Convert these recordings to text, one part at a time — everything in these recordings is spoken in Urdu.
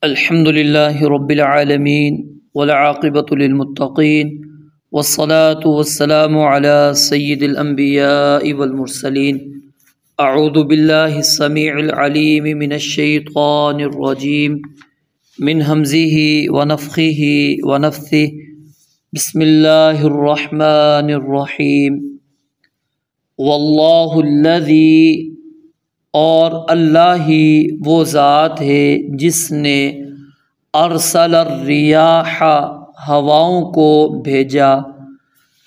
الحمد لله رب العالمين والعاقبة للمتقين والصلاة والسلام على سيد الأنبياء والمرسلين أعوذ بالله السميع العليم من الشيطان الرجيم من همزه ونفخه ونفثه بسم الله الرحمن الرحيم والله الذي اور اللہ ہی وہ ذات ہے جس نے ارسل الریاح ہواؤں کو بھیجا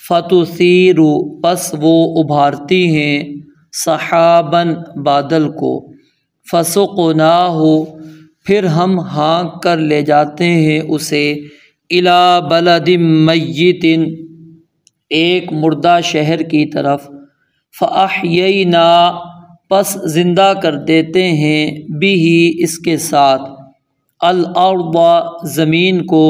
فتثیر پس وہ ابھارتی ہیں سحاباً بادل کو فسقناہ پھر ہم ہانک کر لے جاتے ہیں اسے الی بلد میت ایک مردہ شہر کی طرف فاحیینا پس زندہ کر دیتے ہیں بھی اس کے ساتھ الارض زمین کو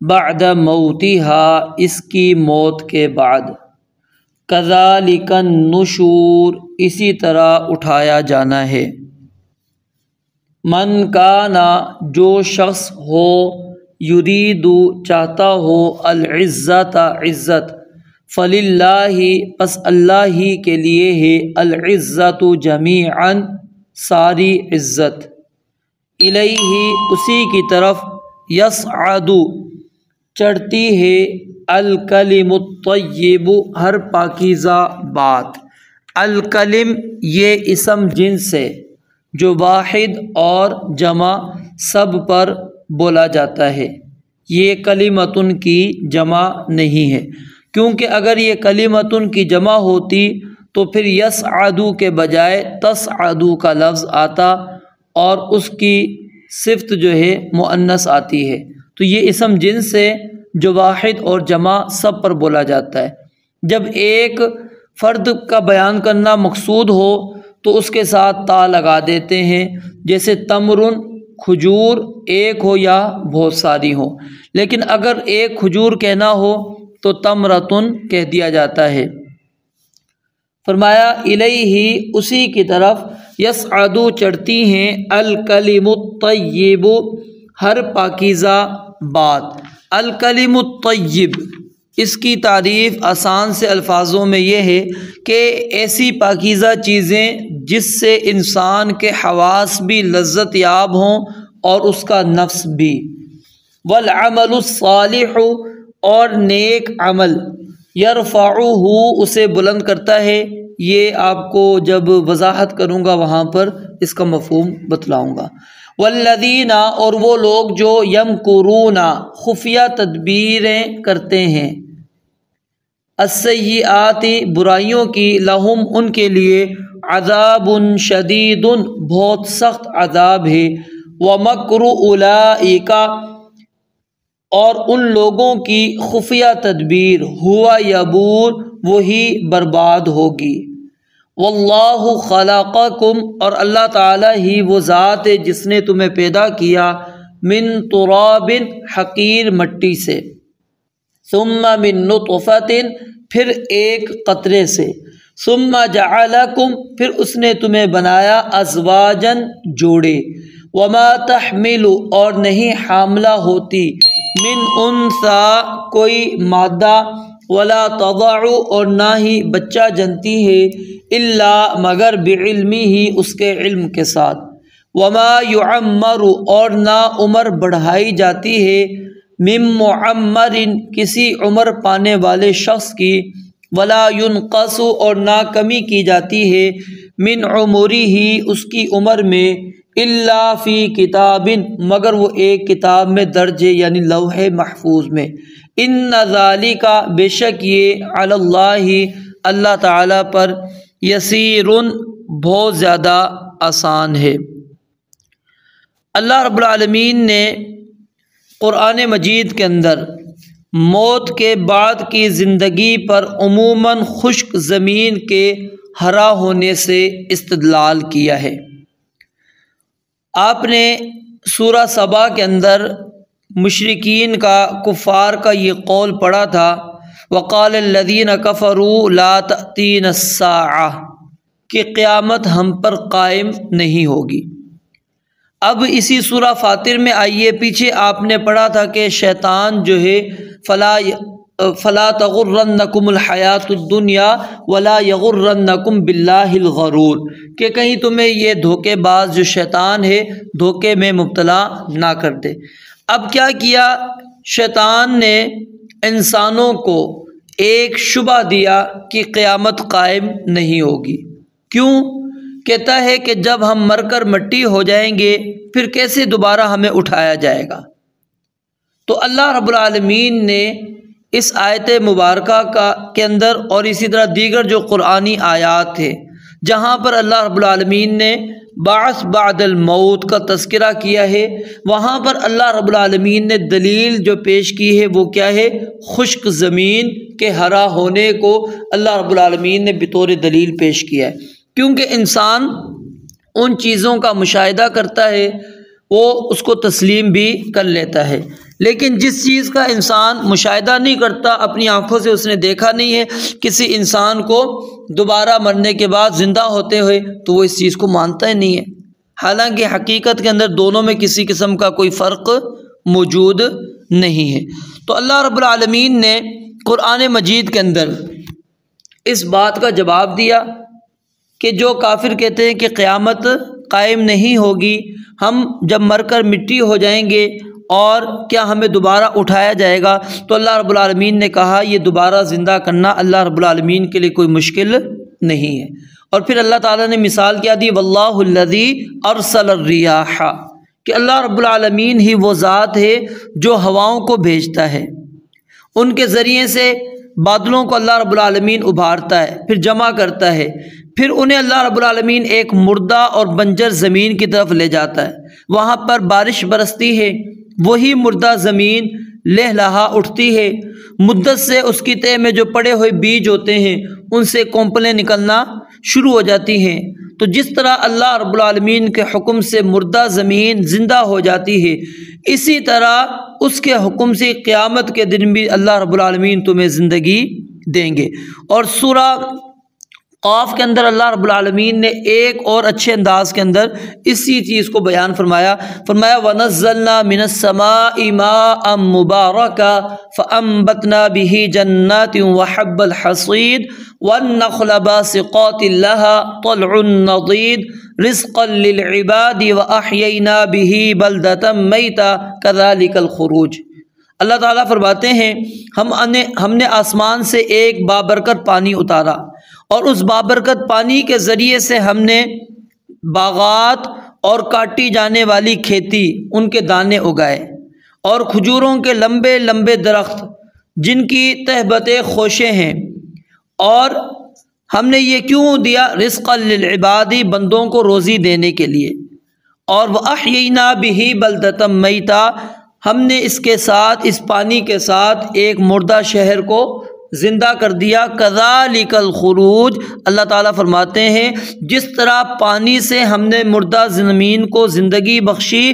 بعد موتها اس کی موت کے بعد کذالک النشور اسی طرح اٹھایا جانا ہے من کانا جو شخص ہو یرید چاہتا ہو العزت عزت فللہ پس اللہ ہی کے لیے ہے العزت جمیعاً ساری عزت الیہ اسی کی طرف یصعد چڑھتی ہے الکلم الطیب ہر پاکیزہ بات الکلم یہ اسم جنس ہے جو واحد اور جمع سب پر بولا جاتا ہے یہ کلمتن کی جمع نہیں ہے کیونکہ اگر یہ کلمتن کی جمع ہوتی تو پھر یسعدو کے بجائے تسعدو کا لفظ آتا اور اس کی صفت جو ہے مؤنث آتی ہے تو یہ اسم جنس ہے جو واحد اور جمع سب پر بولا جاتا ہے جب ایک فرد کا بیان کرنا مقصود ہو تو اس کے ساتھ تا لگا دیتے ہیں جیسے تمرن کھجور ایک ہو یا بہت ساری ہو لیکن اگر ایک کھجور کہنا ہو تو تمرتن کہہ دیا جاتا ہے فرمایا الیہ اسی کی طرف یصعدو چڑھتی ہیں الکلم الطیب ہر پاکیزہ بات الکلم الطیب اس کی تعریف آسان سے الفاظوں میں یہ ہے کہ ایسی پاکیزہ چیزیں جس سے انسان کے حواس بھی لذت یاب ہوں اور اس کا نفس بھی والعمل الصالح اور نیک عمل یرفعہ اسے بلند کرتا ہے یہ آپ کو جب وضاحت کروں گا وہاں پر اس کا مفہوم بتلاؤں گا والذین اور وہ لوگ جو یمکرون خفیہ تدبیریں کرتے ہیں السیئات برائیوں کی لہم ان کے لیے عذاب شدید بہت سخت عذاب ہے ومکر اولئک اور ان لوگوں کی خفیہ تدبیر ہوا یبور وہی برباد ہوگی واللہ خلقکم اور اللہ تعالی ہی وہ ذات ہے جس نے تمہیں پیدا کیا من تراب حقیر مٹی سے ثم من نطفۃ پھر ایک قطرے سے ثم جعلکم پھر اس نے تمہیں بنایا ازواجا جوڑے وما تحمل اور نہیں حاملہ ہوتی من انثی کوئی مادہ ولا تضع اور نہ ہی بچہ جنتی ہے الا مگر بعلمہ ہی اس کے علم کے ساتھ وما یعمر اور نہ عمر بڑھائی جاتی ہے من معمر کسی عمر پانے والے شخص کی ولا ينقص اور نہ کمی کی جاتی ہے من عمرہ اس کی عمر میں الا فی کتاب مگر وہ ایک کتاب میں درج ہے یعنی لوح محفوظ میں ان ذالک بے شک یہ علی اللہ اللہ تعالی پر یسیر بہت زیادہ آسان ہے اللہ رب العالمین نے قرآن مجید کے اندر موت کے بعد کی زندگی پر عموماً خشک زمین کے ہرا ہونے سے استدلال کیا ہے آپ نے سورہ سبا کے اندر مشرکین کا کفار کا یہ قول پڑھا تھا وقال الذین کفروا لا تأتینا الساعہ کہ قیامت ہم پر قائم نہیں ہوگی اب اسی سورہ فاطر میں آئیے، پیچھے آپ نے پڑھا تھا کہ شیطان جو ہے فلا تغرنکم الحیات الدنیا ولا یغرنکم باللہ الغرور، کہ کہیں تمہیں یہ دھوکے باز جو شیطان ہے دھوکے میں مبتلا نہ کر دے۔ اب کیا کیا شیطان نے؟ انسانوں کو ایک شبہ دیا کہ قیامت قائم نہیں ہوگی۔ کیوں؟ کہتا ہے کہ جب ہم مر کر مٹی ہو جائیں گے پھر کیسے دوبارہ ہمیں اٹھایا جائے گا؟ تو اللہ رب العالمین نے اس آیت مبارکہ کے اندر اور اسی طرح دیگر جو قرآنی آیات ہیں جہاں پر اللہ رب العالمین نے بعث بعد الموت کا تذکرہ کیا ہے، وہاں پر اللہ رب العالمین نے دلیل جو پیش کی ہے وہ کیا ہے؟ خشک زمین کے ہرا ہونے کو اللہ رب العالمین نے بطور دلیل پیش کیا ہے، کیونکہ انسان ان چیزوں کا مشاہدہ کرتا ہے وہ اس کو تسلیم بھی کر لیتا ہے، لیکن جس چیز کا انسان مشاہدہ نہیں کرتا، اپنی آنکھوں سے اس نے دیکھا نہیں ہے کسی انسان کو دوبارہ مرنے کے بعد زندہ ہوتے ہوئے، تو وہ اس چیز کو مانتا ہی نہیں ہے، حالانکہ حقیقت کے اندر دونوں میں کسی قسم کا کوئی فرق موجود نہیں ہے۔ تو اللہ رب العالمین نے قرآن مجید کے اندر اس بات کا جواب دیا کہ جو کافر کہتے ہیں کہ قیامت قائم نہیں ہوگی، ہم جب مر کر مٹی ہو جائیں گے اور کیا ہمیں دوبارہ اٹھایا جائے گا؟ تو اللہ رب العالمین نے کہا یہ دوبارہ زندہ کرنا اللہ رب العالمین کے لیے کوئی مشکل نہیں ہے۔ اور پھر اللہ تعالیٰ نے مثال کیا دی، واللہ الذی ارسل الریاح، کہ اللہ رب العالمین ہی وہ ذات ہے جو ہواؤں کو بھیجتا ہے، ان کے ذریعے سے بادلوں کو اللہ رب العالمین ابھارتا ہے، پھر جمع کرتا ہے، پھر انہیں اللہ رب العالمین ایک مردہ اور بنجر زمین کی طرف لے جاتا ہے، وہاں پر بارش برستی ہے، وہی مردہ زمین لہلہا اٹھتی ہے، مدت سے اس کی تہہ میں جو پڑے ہوئے بیج ہوتے ہیں ان سے کونپلیں نکلنا شروع ہو جاتی ہیں۔ تو جس طرح اللہ رب العالمین کے حکم سے مردہ زمین زندہ ہو جاتی ہے، اسی طرح اس کے حکم سے قیامت کے دن بھی اللہ رب العالمین تمہیں زندگی دیں گے۔ اور سورہ قاف کے اندر اللہ رب العالمین نے ایک اور اچھے انداز کے اندر اسی چیز کو بیان فرمایا، وَنَزَّلْنَا مِنَ السَّمَاءِ مَاءً مُبَارَكًا فَأَنبَتْنَا بِهِ جَنَّاتٍ وَحَبَّ الْحَصِيدِ وَالنَّخْلَ بَاسِقَاتٍ لَهَا طَلْعٌ نَضِيدٌ رِزْقًا لِلْعِبَادِ وَأَحْيَيْنَا بِهِ بَلْدَةً مَيْتًا كَذَلِكَ الْخُرُوجُ۔ اللہ تعالیٰ فرماتے ہیں ہم نے آسمان سے ایک بابرکت پانی اتارا، اور اس بابرکت پانی کے ذریعے سے ہم نے باغات اور کاٹی جانے والی کھیتی ان کے دانے اگائے، اور کھجوروں کے لمبے لمبے درخت جن کی تہبتیں خوشیں ہیں۔ اور ہم نے یہ کیوں دیا؟ رزقا للعبادی، بندوں کو روزی دینے کے لیے۔ اور وَأَحْيَيْنَا بِهِ بَلْدَةً مَيْتًا، ہم نے اس کے ساتھ، اس پانی کے ساتھ ایک مردہ شہر کو زندہ کر دیا۔ کذالک الخروج، اللہ تعالیٰ فرماتے ہیں جس طرح پانی سے ہم نے مردہ زمین کو زندگی بخشی،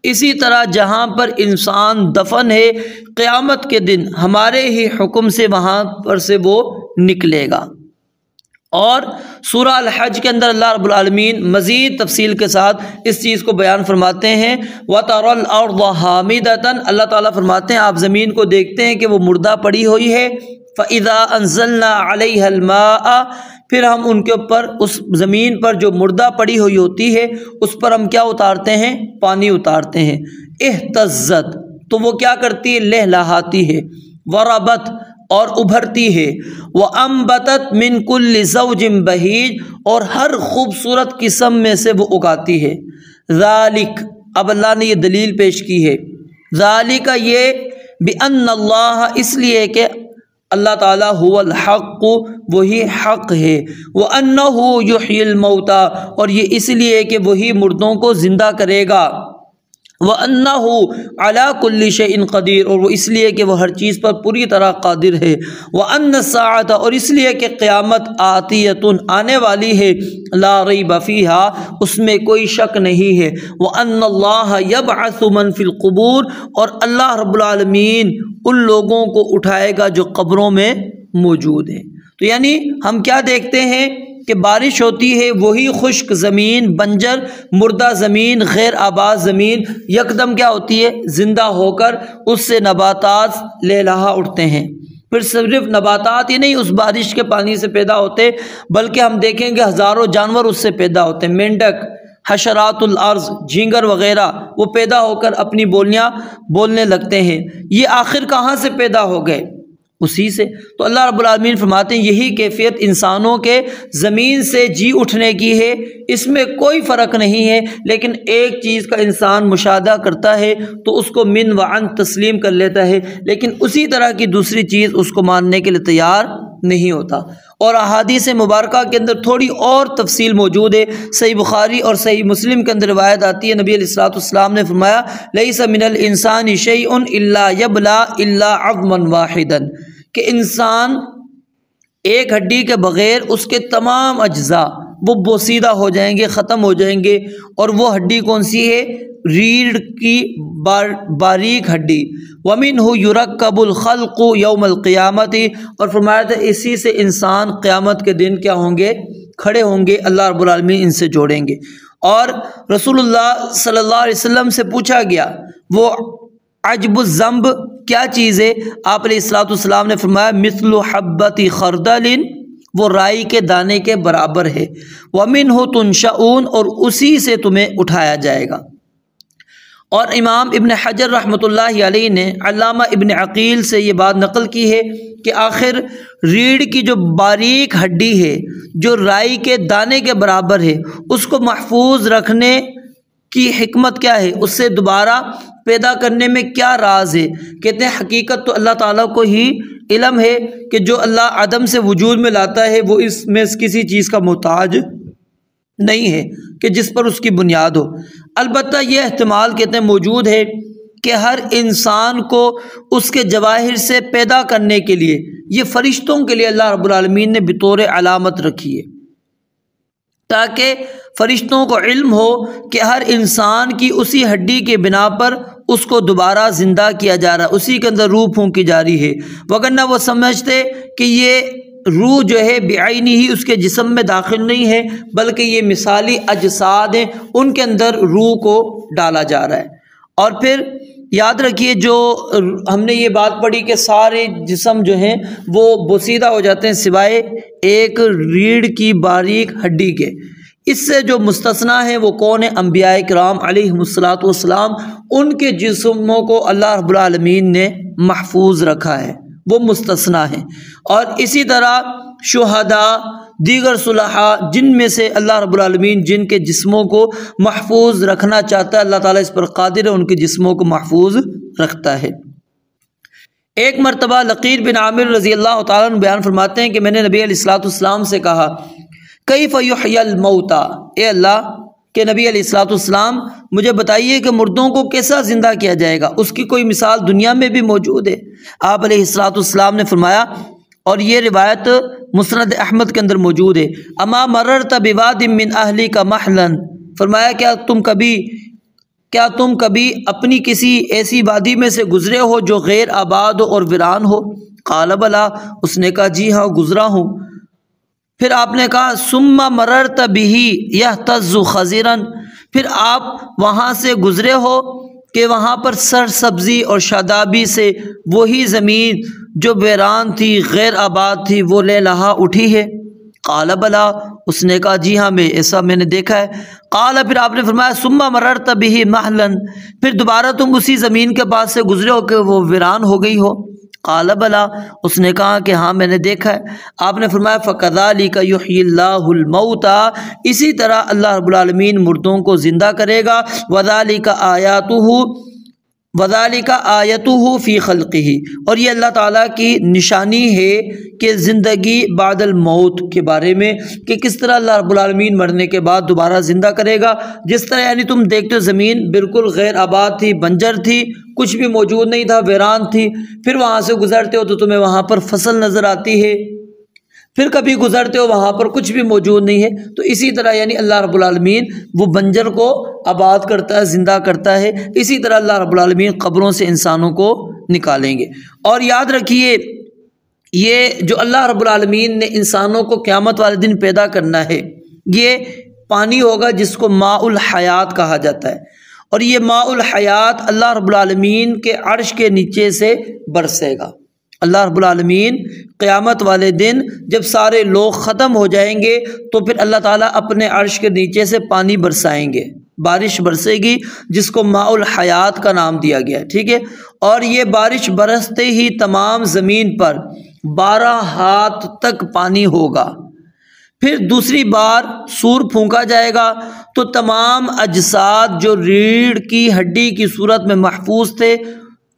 اسی طرح جہاں پر انسان دفن ہے قیامت کے دن ہمارے ہی حکم سے وہاں پر سے وہ نکلے گا۔ اور سورہ الحج کے اندر اللہ رب العالمین مزید تفصیل کے ساتھ اس چیز کو بیان فرماتے ہیں۔ وَتَرَى الْأَرْضَ حَامِدَةً، اللہ تعالیٰ فرماتے ہیں آپ زمین کو دیکھتے ہیں کہ وہ مردہ پڑی ہوئی ہے۔ فَإِذَا أَنزَلْنَا عَلَيْهَا الْمَاءَ، پھر ہم ان کے اوپر، اس زمین پر جو مردہ پڑی ہوئی ہوتی ہے اس پر ہم کیا اتارتے ہیں؟ پانی اتارتے ہیں۔ اہتزت، تو وہ کیا کرتی ہے؟ لہلہاتی ہے۔ وربت، اور ابھرتی ہے۔ وَأَنبَتَتْ مِن كُلِّ زَوْجٍ بَهِيجٍ، اور ہر خوبصورت قسم میں سے وہ اگاتی ہے۔ ذالک، اب اللہ نے یہ دلیل پیش کی ہے، ذالک یہ بِأَنَّ اللَّهَ، اس لیے کہ اللہ تعالیٰ هو الحق، وہی حق ہے، وَأَنَّهُ يُحْيِي الْمَوْتَى، اور یہ اس لیے کہ وہی مردوں کو زندہ کرے گا، وَأَنَّهُ عَلَى كُلِّ شَيْءٍ قَدِيرٌ، اور وہ اس لیے کہ وہ ہر چیز پر پوری طرح قادر ہے، وَأَنَّ السَّاعَةَ، اور اس لیے کہ قیامت آتیۃ، آنے والی ہے، لا ریب فیہا، اس میں کوئی شک نہیں ہے، وَأَنَّ اللَّهَ يَبْعَثُ مَن فِي الْقُبُورِ، اور اللہ رب العالمین ان لوگوں کو اٹھائے گا جو قبروں میں موجود ہیں۔ تو یعنی ہم کیا دیکھتے ہیں کہ بارش ہوتی ہے وہی خشک زمین، بنجر مردہ زمین، غیر آباد زمین یکدم کیا ہوتی ہے؟ زندہ ہو کر اس سے نباتات لہلہا اٹھتے ہیں۔ پھر صرف نباتات ہی نہیں اس بارش کے پانی سے پیدا ہوتے، بلکہ ہم دیکھیں گے ہزاروں جانور اس سے پیدا ہوتے ہیں، مینڈک، حشرات الارض، جھینگر وغیرہ، وہ پیدا ہو کر اپنی بولیاں بولنے لگتے ہیں۔ یہ آخر کہاں سے پیدا ہو گئے؟ اسی سے۔ تو اللہ رب العالمین فرماتے ہیں یہی کیفیت انسانوں کے زمین سے جی اٹھنے کی ہے، اس میں کوئی فرق نہیں ہے، لیکن ایک چیز کا انسان مشاہدہ کرتا ہے تو اس کو من و عن تسلیم کر لیتا ہے، لیکن اسی طرح کی دوسری چیز اس کو ماننے کے لیے تیار نہیں ہوتا۔ اور احادیث مبارکہ کے اندر تھوڑی اور تفصیل موجود ہے۔ صحیح بخاری اور صحیح مسلم کے اندر روایت آتی ہے، نبی علیہ الصلوۃ والسلام نے فرمایا لیس من الانسان شیء الا یبلا الا عظما واحدا، کہ انسان ایک ہڈی کے بغیر اس کے تمام اجزاء وہ بوسیدہ ہو جائیں گے، ختم ہو جائیں گے، اور وہ ہڈی کون سی ہے؟ ریڑھ کی باریک ہڈی۔ وَمِنْهُ يُرَكَّبُ الْخَلْقُ يَوْمَ الْقِيَامَةِ، اور فرمایا تھا اسی سے انسان قیامت کے دن کیا ہوں گے؟ کھڑے ہوں گے، اللہ رب العالمین ان سے جوڑیں گے۔ اور رسول اللہ صلی اللہ علیہ وسلم سے پوچھا گیا وہ عجب الذنب کیا چیز ہے؟ آپ علیہ الصلوۃ والسلام نے فرمایا مثل حبۃ خردل، وہ رائی کے دانے کے برابر ہے۔ وَمِنْهُ تُنشَؤُونَ، اور اسی سے تمہیں اٹھایا جائے گا۔ اور امام ابن حجر رحمۃ اللہ علیہ نے علامہ ابن عقیل سے یہ بات نقل کی ہے کہ آخر ریڑھ کی جو باریک ہڈی ہے جو رائی کے دانے کے برابر ہے، اس کو محفوظ رکھنے کی حکمت کیا ہے؟ اس سے دوبارہ پیدا کرنے میں کیا راز ہے؟ کہتے ہیں حقیقت تو اللہ تعالیٰ کو ہی علم ہے کہ جو اللہ عدم سے وجود میں لاتا ہے وہ اس میں کسی چیز کا محتاج نہیں ہے کہ جس پر اس کی بنیاد ہو۔ البتہ یہ احتمال کہتے ہیں موجود ہے کہ ہر انسان کو اس کے جواہر سے پیدا کرنے کے لیے یہ فرشتوں کے لیے اللہ رب العالمین نے بطور علامت رکھی ہے، تاکہ فرشتوں کو علم ہو کہ ہر انسان کی اسی ہڈی کے بنا پر اس کو دوبارہ زندہ کیا جا رہا ہے، اسی کے اندر روح پھونکی جا رہی ہے، وگرنہ وہ سمجھتے کہ یہ روح جو ہے بعینی ہی اس کے جسم میں داخل نہیں ہے، بلکہ یہ مثالی اجساد ہیں، ان کے اندر روح کو ڈالا جا رہا ہے۔ اور پھر یاد رکھیے جو ہم نے یہ بات پڑھی کہ سارے جسم جو ہیں وہ بوسیدہ ہو جاتے ہیں سوائے ایک ریڑھ کی باریک ہڈی کے۔ اس سے جو مستثنا ہیں وہ کون ہیں؟ انبیاء کرام علیہم الصلوۃ والسلام، ان کے جسموں کو اللہ رب العالمین نے محفوظ رکھا ہے، وہ مستثنا ہیں۔ اور اسی طرح شہداء، دیگر صلحاء، جن میں سے اللہ رب العالمین جن کے جسموں کو محفوظ رکھنا چاہتا ہے اللہ تعالیٰ اس پر قادر ہے، ان کے جسموں کو محفوظ رکھتا ہے۔ ایک مرتبہ لقید بن عامر رضی اللہ تعالیٰ عنہ بیان فرماتے ہیں کہ میں نے نبی علیہ الصلوۃ والسلام سے کہا کیف یحیی الموتیٰ، اے اللہ کہ نبی علیہ الصلوۃ والسلام مجھے بتائیے کہ مردوں کو کیسا زندہ کیا جائے گا، اس کی کوئی مثال دنیا میں بھی موجود ہے؟ آپ علیہ الصلوۃ والسلام نے فرمایا، اور یہ روایت مسند احمد کے اندر موجود ہے، اما مررت بواد من اہلک محلا، فرمایا کیا تم کبھی اپنی کسی ایسی وادی میں سے گزرے ہو جو غیر آباد اور ویران ہو؟ قال بلا، اس نے کہا جی ہاں گزرا ہوں۔ پھر آپ نے کہا ثم مررت بہ یہتز خضرا، پھر آپ وہاں سے گزرے ہو کہ وہاں پر سر سبزی اور شادابی سے وہی زمین جو ویران تھی، غیر آباد تھی، وہ لہلہا اٹھی ہے؟ قال بلا، اس نے کہا جی ہاں ایسا میں نے دیکھا ہے۔ قال، پھر آپ نے فرمایا ثم مررت بہ محلا، پھر دوبارہ تم اسی زمین کے پاس سے گزرے ہو کہ وہ ویران ہو گئی ہو؟ قال بلا، اس نے کہا کہ ہاں میں نے دیکھا ہے۔ آپ نے فرمایا فَكَذَلِكَ يُحْيِي اللَّهُ الْمَوْتَى، اسی طرح اللہ رب العالمین مردوں کو زندہ کرے گا۔ وَذَلِكَ آیَتُهُ فِي خَلْقِهِ، اور یہ اللہ تعالیٰ کی نشانی ہے کہ زندگی بعد الموت کے بارے میں، کہ کس طرح اللہ رب العالمین مرنے کے بعد دوبارہ زندہ کرے گا۔ جس طرح یعنی تم دیکھتے ہو زمین بالکل غیر آباد تھی، بنجر تھی، کچھ بھی موجود نہیں تھا، ویران تھی، پھر وہاں سے گزرتے ہو تو تمہیں وہاں پر فصل نظر آتی ہے، پھر کبھی گزرتے ہو وہاں پر کچھ بھی موجود نہیں ہے، تو اسی طرح یعنی اللہ رب العالمین وہ بنجر کو آباد کرتا ہے، زندہ کرتا ہے، اسی طرح اللہ رب العالمین قبروں سے انسانوں کو نکالیں گے۔ اور یاد رکھیے یہ جو اللہ رب العالمین نے انسانوں کو قیامت والے دن پیدا کرنا ہے، یہ پانی ہوگا جس کو ماء الحیات کہا جاتا ہے، اور یہ ماء الحیات اللہ رب العالمین کے عرش کے نیچے سے برسے گا۔ اللہ رب العالمین قیامت والے دن جب سارے لوگ ختم ہو جائیں گے تو پھر اللہ تعالیٰ اپنے عرش کے نیچے سے پانی برسائیں گے، بارش برسے گی جس کو ماء الحیات کا نام دیا گیا ہے، ٹھیک ہے۔ اور یہ بارش برستے ہی تمام زمین پر 12 ہاتھ تک پانی ہوگا۔ پھر دوسری بار سور پھونکا جائے گا تو تمام اجساد جو ریڑھ کی ہڈی کی صورت میں محفوظ تھے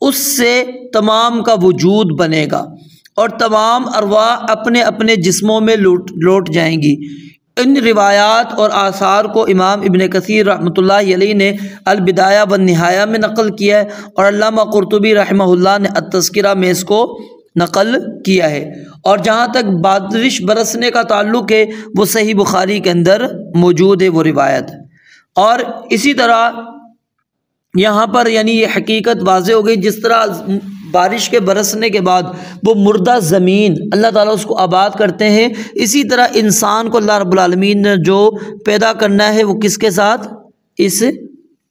اس سے تمام کا وجود بنے گا، اور تمام ارواح اپنے اپنے جسموں میں لوٹ جائیں گی۔ ان روایات اور آثار کو امام ابن کثیر رحمۃ اللہ علیہ نے البدایہ والنہایہ میں نقل کیا ہے، اور علامہ قرطبی رحمہ اللہ نے التذکرہ میں اس کو نقل کیا ہے۔ اور جہاں تک بارش برسنے کا تعلق ہے وہ صحیح بخاری کے اندر موجود ہے وہ روایت۔ اور اسی طرح یہاں پر یعنی یہ حقیقت واضح ہو گئی، جس طرح بارش کے برسنے کے بعد وہ مردہ زمین اللہ تعالیٰ اس کو آباد کرتے ہیں، اسی طرح انسان کو اللہ رب العالمین نے جو پیدا کرنا ہے وہ کس کے ساتھ؟ اس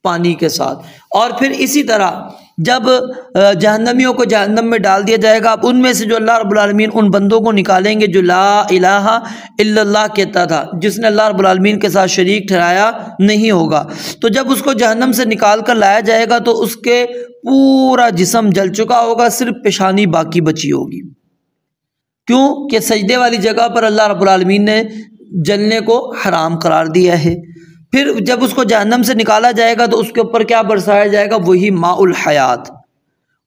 پانی کے ساتھ۔ اور پھر اسی طرح جب جہنمیوں کو جہنم میں ڈال دیا جائے گا، اب ان میں سے جو اللہ رب العالمین ان بندوں کو نکالیں گے جو لا الہ الا اللہ کہتا تھا، جس نے اللہ رب العالمین کے ساتھ شریک ٹھہرایا نہیں ہوگا، تو جب اس کو جہنم سے نکال کر لایا جائے گا تو اس کے پورا جسم جل چکا ہوگا، صرف پیشانی باقی بچی ہوگی۔ کیوں کہ سجدے والی جگہ پر اللہ رب العالمین نے جلنے کو حرام قرار دیا ہے۔ پھر جب اس کو جہنم سے نکالا جائے گا تو اس کے اوپر کیا برسایا جائے گا؟ وہی ماء الحیات،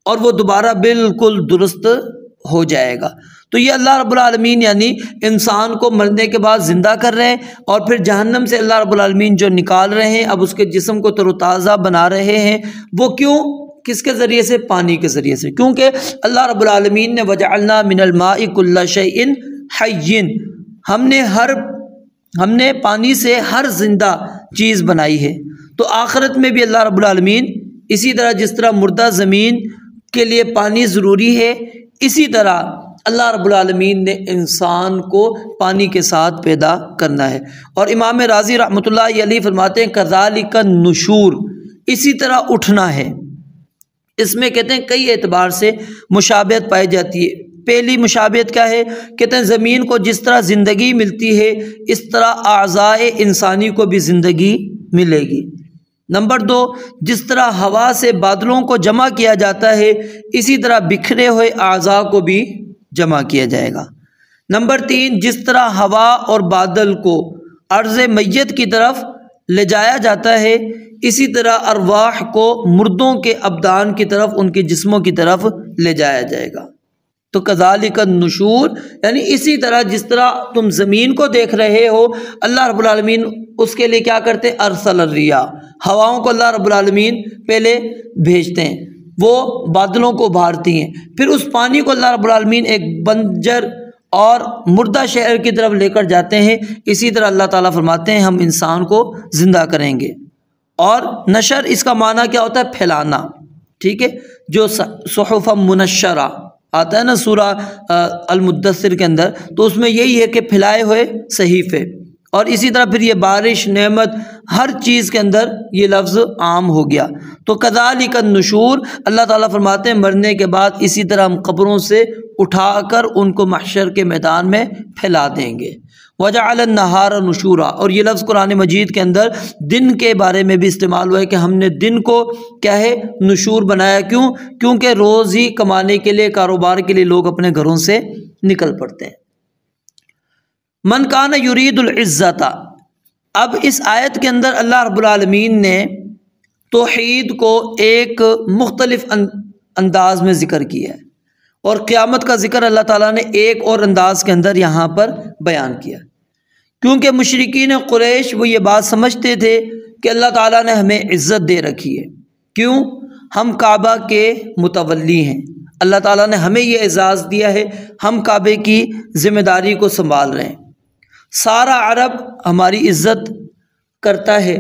اور وہ دوبارہ بالکل درست ہو جائے گا۔ تو یہ اللہ رب العالمین یعنی انسان کو مرنے کے بعد زندہ کر رہے ہیں، اور پھر جہنم سے اللہ رب العالمین جو نکال رہے ہیں، اب اس کے جسم کو تر و تازہ بنا رہے ہیں۔ وہ کیوں؟ کس کے ذریعے سے؟ پانی کے ذریعے سے، کیونکہ اللہ رب العالمین نے وجعلنا من الماء کل شیء حی، ہم نے پانی سے ہر زندہ چیز بنائی ہے۔ تو آخرت میں بھی اللہ رب العالمین اسی طرح جس طرح مردہ زمین کے لیے پانی ضروری ہے، اسی طرح اللہ رب العالمین نے انسان کو پانی کے ساتھ پیدا کرنا ہے۔ اور امام راضی رحمۃ اللہ علیہ فرماتے ہیں کذالک النشور، اسی طرح اٹھنا ہے۔ اس میں کہتے ہیں کئی اعتبار سے مشابہت پائی جاتی ہے۔ پہلی مشابہت کیا ہے؟ کہتے ہیں زمین کو جس طرح زندگی ملتی ہے اس طرح اعضاء انسانی کو بھی زندگی ملے گی۔ نمبر 2، جس طرح ہوا سے بادلوں کو جمع کیا جاتا ہے اسی طرح بکھرے ہوئے اعضاء کو بھی جمع کیا جائے گا۔ نمبر 3، جس طرح ہوا اور بادل کو ارض میت کی طرف لے جایا جاتا ہے اسی طرح ارواح کو مردوں کے ابدان کی طرف، ان کے جسموں کی طرف لے جایا جائے گا۔ تو کذالک النشور یعنی اسی طرح جس طرح تم زمین کو دیکھ رہے ہو، اللہ رب العالمین اس کے لیے کیا کرتے ہیں؟ ارسل الرياح، ہواؤں کو اللہ رب العالمین پہلے بھیجتے ہیں، وہ بادلوں کو ابھارتی ہیں، پھر اس پانی کو اللہ رب العالمین ایک بنجر اور مردہ شہر کی طرف لے کر جاتے ہیں۔ اسی طرح اللہ تعالیٰ فرماتے ہیں ہم انسان کو زندہ کریں گے۔ اور نشر اس کا معنی کیا ہوتا ہے؟ پھیلانا، ٹھیک ہے، جو صحف منشرہ آتا ہے نا سورہ المدثر کے اندر، تو اس میں یہی ہے کہ پھیلائے ہوئے صحیفے۔ اور اسی طرح پھر یہ بارش، نعمت، ہر چیز کے اندر یہ لفظ عام ہو گیا۔ تو کذالک النشور، اللہ تعالیٰ فرماتے ہیں مرنے کے بعد اسی طرح ہم قبروں سے اٹھا کر ان کو محشر کے میدان میں پھیلا دیں گے۔ وجعل النہار نشورا، اور یہ لفظ قرآن مجید کے اندر دن کے بارے میں بھی استعمال ہوا ہے کہ ہم نے دن کو کیا ہے؟ نشور بنایا۔ کیوں؟ کیونکہ روز ہی کمانے کے لیے، کاروبار کے لیے لوگ اپنے گھروں سے نکل پڑتے ہیں۔ من کان یرید العزت، اب اس آیت کے اندر اللہ رب العالمین نے توحید کو ایک مختلف انداز میں ذکر کیا ہے، اور قیامت کا ذکر اللہ تعالیٰ نے ایک اور انداز کے اندر یہاں پر بیان کیا، کیونکہ مشرکین قریش وہ یہ بات سمجھتے تھے کہ اللہ تعالیٰ نے ہمیں عزت دے رکھی ہے۔ کیوں؟ ہم کعبہ کے متولی ہیں، اللہ تعالیٰ نے ہمیں یہ اعزاز دیا ہے، ہم کعبے کی ذمہ داری کو سنبھال رہے ہیں، سارا عرب ہماری عزت کرتا ہے،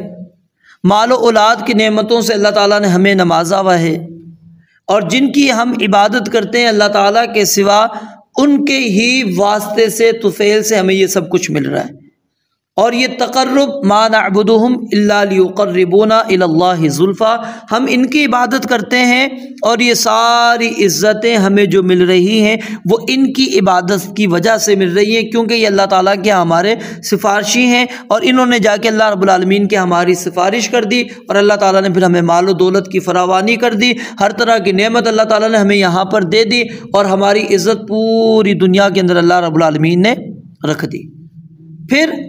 مال و اولاد کی نعمتوں سے اللہ تعالیٰ نے ہمیں نوازا ہوا ہے، اور جن کی ہم عبادت کرتے ہیں اللہ تعالیٰ کے سوا ان کے ہی واسطے سے طفیل سے ہمیں یہ سب کچھ مل رہا ہے۔ اور یہ تقرب ما نعبدہم الا لیقربونا الی اللہ زلفیٰ، ہم ان کی عبادت کرتے ہیں اور یہ ساری عزتیں ہمیں جو مل رہی ہیں وہ ان کی عبادت کی وجہ سے مل رہی ہیں، کیونکہ یہ اللہ تعالیٰ کے ہمارے سفارشی ہیں، اور انہوں نے جا کے اللہ رب العالمین کے ہماری سفارش کر دی، اور اللہ تعالیٰ نے پھر ہمیں مال و دولت کی فراوانی کر دی، ہر طرح کی نعمت اللہ تعالیٰ نے ہمیں یہاں پر دے دی، اور ہماری عزت پوری دنیا کے اندر اللہ رب العالمین نے رکھ دی۔ پھر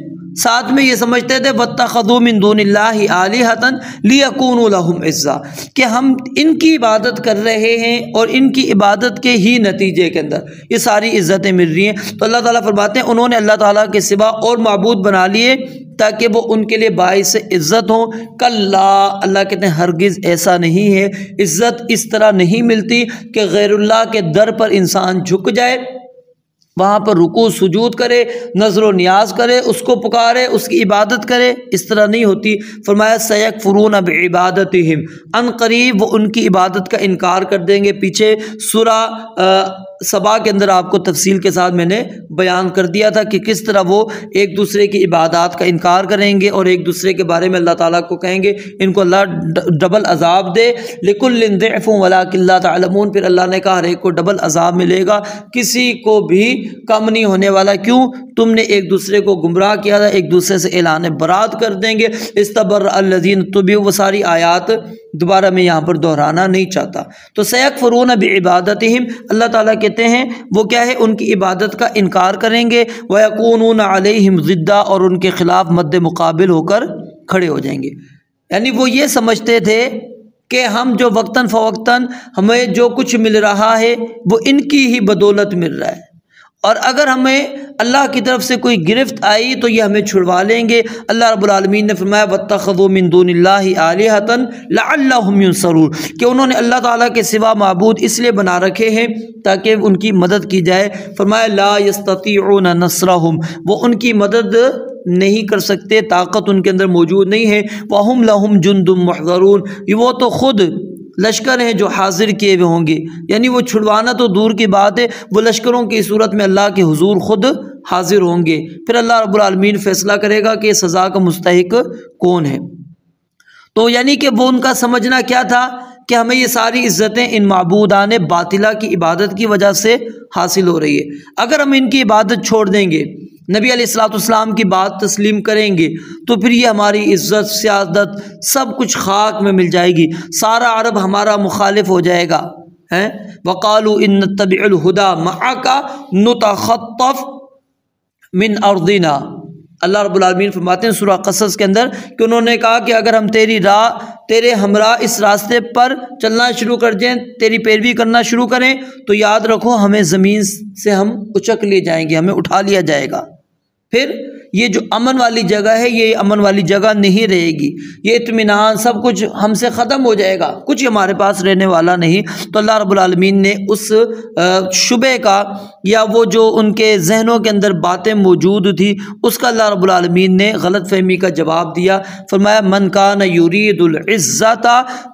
ساتھ میں یہ سمجھتے تھے وَاتَّخَذُوا مِن دُونِ اللَّهِ آلِهَةً لِيَكُونُوا لَهُمْ عِزًّا، کہ ہم ان کی عبادت کر رہے ہیں اور ان کی عبادت کے ہی نتیجے کے اندر یہ ساری عزتیں مل رہی ہیں۔ تو اللہ تعالیٰ فرماتے ہیں انہوں نے اللہ تعالیٰ کے سوا اور معبود بنا لیے تاکہ وہ ان کے لیے باعث عزت ہوں۔ کلا، اللہ کہتے ہیں ہرگز ایسا نہیں ہے، عزت اس طرح نہیں ملتی کہ غیر اللہ کے در پر انسان جھک جائے، وہاں پر رکوع سجود کرے، نظر و نیاز کرے، اس کو پکارے، اس کی عبادت کرے، اس طرح نہیں ہوتی۔ فرمایا سیکفرون بعبادتہم، ان قریب وہ ان کی عبادت کا انکار کر دیں گے۔ پیچھے سورہ سبا کے اندر آپ کو تفصیل کے ساتھ میں نے بیان کر دیا تھا کہ کس طرح وہ ایک دوسرے کی عبادات کا انکار کریں گے اور ایک دوسرے کے بارے میں اللہ تعالیٰ کو کہیں گے ان کو اللہ ڈبل عذاب دے، لِكُلٍّ ضِعْفٌ وَلَٰكِن لَا تَعْلَمُونَ۔ پھر اللہ نے کہا ہر ایک کو ڈبل عذاب ملے گا، کسی کو بھی کم نہیں ہونے والا۔ کیوں؟ تم نے ایک دوسرے کو گمراہ کیا تھا، ایک دوسرے سے اعلان برات کر دیں گے۔ استبرأ الذین اتبعوا، وہ ساری آیات دوبارہ میں یہاں پر دہرانا نہیں چاہتا۔ تو سیکفرون بعبادتہم، اللہ تعالیٰ کہتے ہیں وہ کیا ہے، ان کی عبادت کا انکار کریں گے، ویکونون علیہم ضدًا، اور ان کے خلاف مد مقابل ہو کر کھڑے ہو جائیں گے۔ یعنی وہ یہ سمجھتے تھے کہ ہم جو وقتاً فوقتاً ہمیں جو کچھ مل رہا ہے وہ ان کی ہی بدولت مل رہا ہے، اور اگر ہمیں اللہ کی طرف سے کوئی گرفت آئی تو یہ ہمیں چھڑوا لیں گے۔ اللہ رب العالمین نے فرمایا وَاتَّخَذُوا مِن دُونِ اللَّهِ آلِهَةً لَعَلَّهُمْ يُنصَرُونَ، کہ انہوں نے اللہ تعالیٰ کے سوا معبود اس لیے بنا رکھے ہیں تاکہ ان کی مدد کی جائے۔ فرمایا لا يَسْتَطِيعُونَ نَصْرَهُمْ، وہ ان کی مدد نہیں کر سکتے، طاقت ان کے اندر موجود نہیں ہے۔ وَهُمْ لَهُمْ جُنْدٌ مُحْضَرُونَ، وہ تو خود لشکر ہیں جو حاضر کیے ہوئے ہوں گے، یعنی وہ چھڑوانا تو دور کی بات ہے، وہ لشکروں کی صورت میں اللہ کے حضور خود حاضر ہوں گے۔ پھر اللہ رب العالمین فیصلہ کرے گا کہ سزا کا مستحق کون ہے۔ تو یعنی کہ وہ ان کا سمجھنا کیا تھا کہ ہمیں یہ ساری عزتیں ان معبودان باطلہ کی عبادت کی وجہ سے حاصل ہو رہی ہے، اگر ہم ان کی عبادت چھوڑ دیں گے، نبی علیہ الصلوۃ والسلام کی بات تسلیم کریں گے، تو پھر یہ ہماری عزت، سیادت، سب کچھ خاک میں مل جائے گی، سارا عرب ہمارا مخالف ہو جائے گا۔ وَقَالُوا إِن نَّتَّبِعُ الْهُدَىٰ مَعَكَ نُتَخَطَّفْ مِنْ أَرْضِنَا، اللہ رب العالمین فرماتے ہیں سورہ قصص کے اندر کہ انہوں نے کہا کہ اگر ہم تیری راہ، تیرے ہمراہ اس راستے پر چلنا شروع کر دیں، تیری پیروی کرنا شروع کریں، تو یاد رکھو ہمیں زمین سے ہم اچک لیے جائیں گے، ہمیں اٹھا لیا جائے گا۔ پھر یہ جو امن والی جگہ ہے یہ امن والی جگہ نہیں رہے گی، یہ اطمینان سب کچھ ہم سے ختم ہو جائے گا، کچھ ہمارے پاس رہنے والا نہیں۔ تو اللہ رب العالمین نے اس شبے کا یا وہ جو ان کے ذہنوں کے اندر باتیں موجود تھی اس کا اللہ رب العالمین نے غلط فہمی کا جواب دیا۔ فرمایا من کان یرید العزت،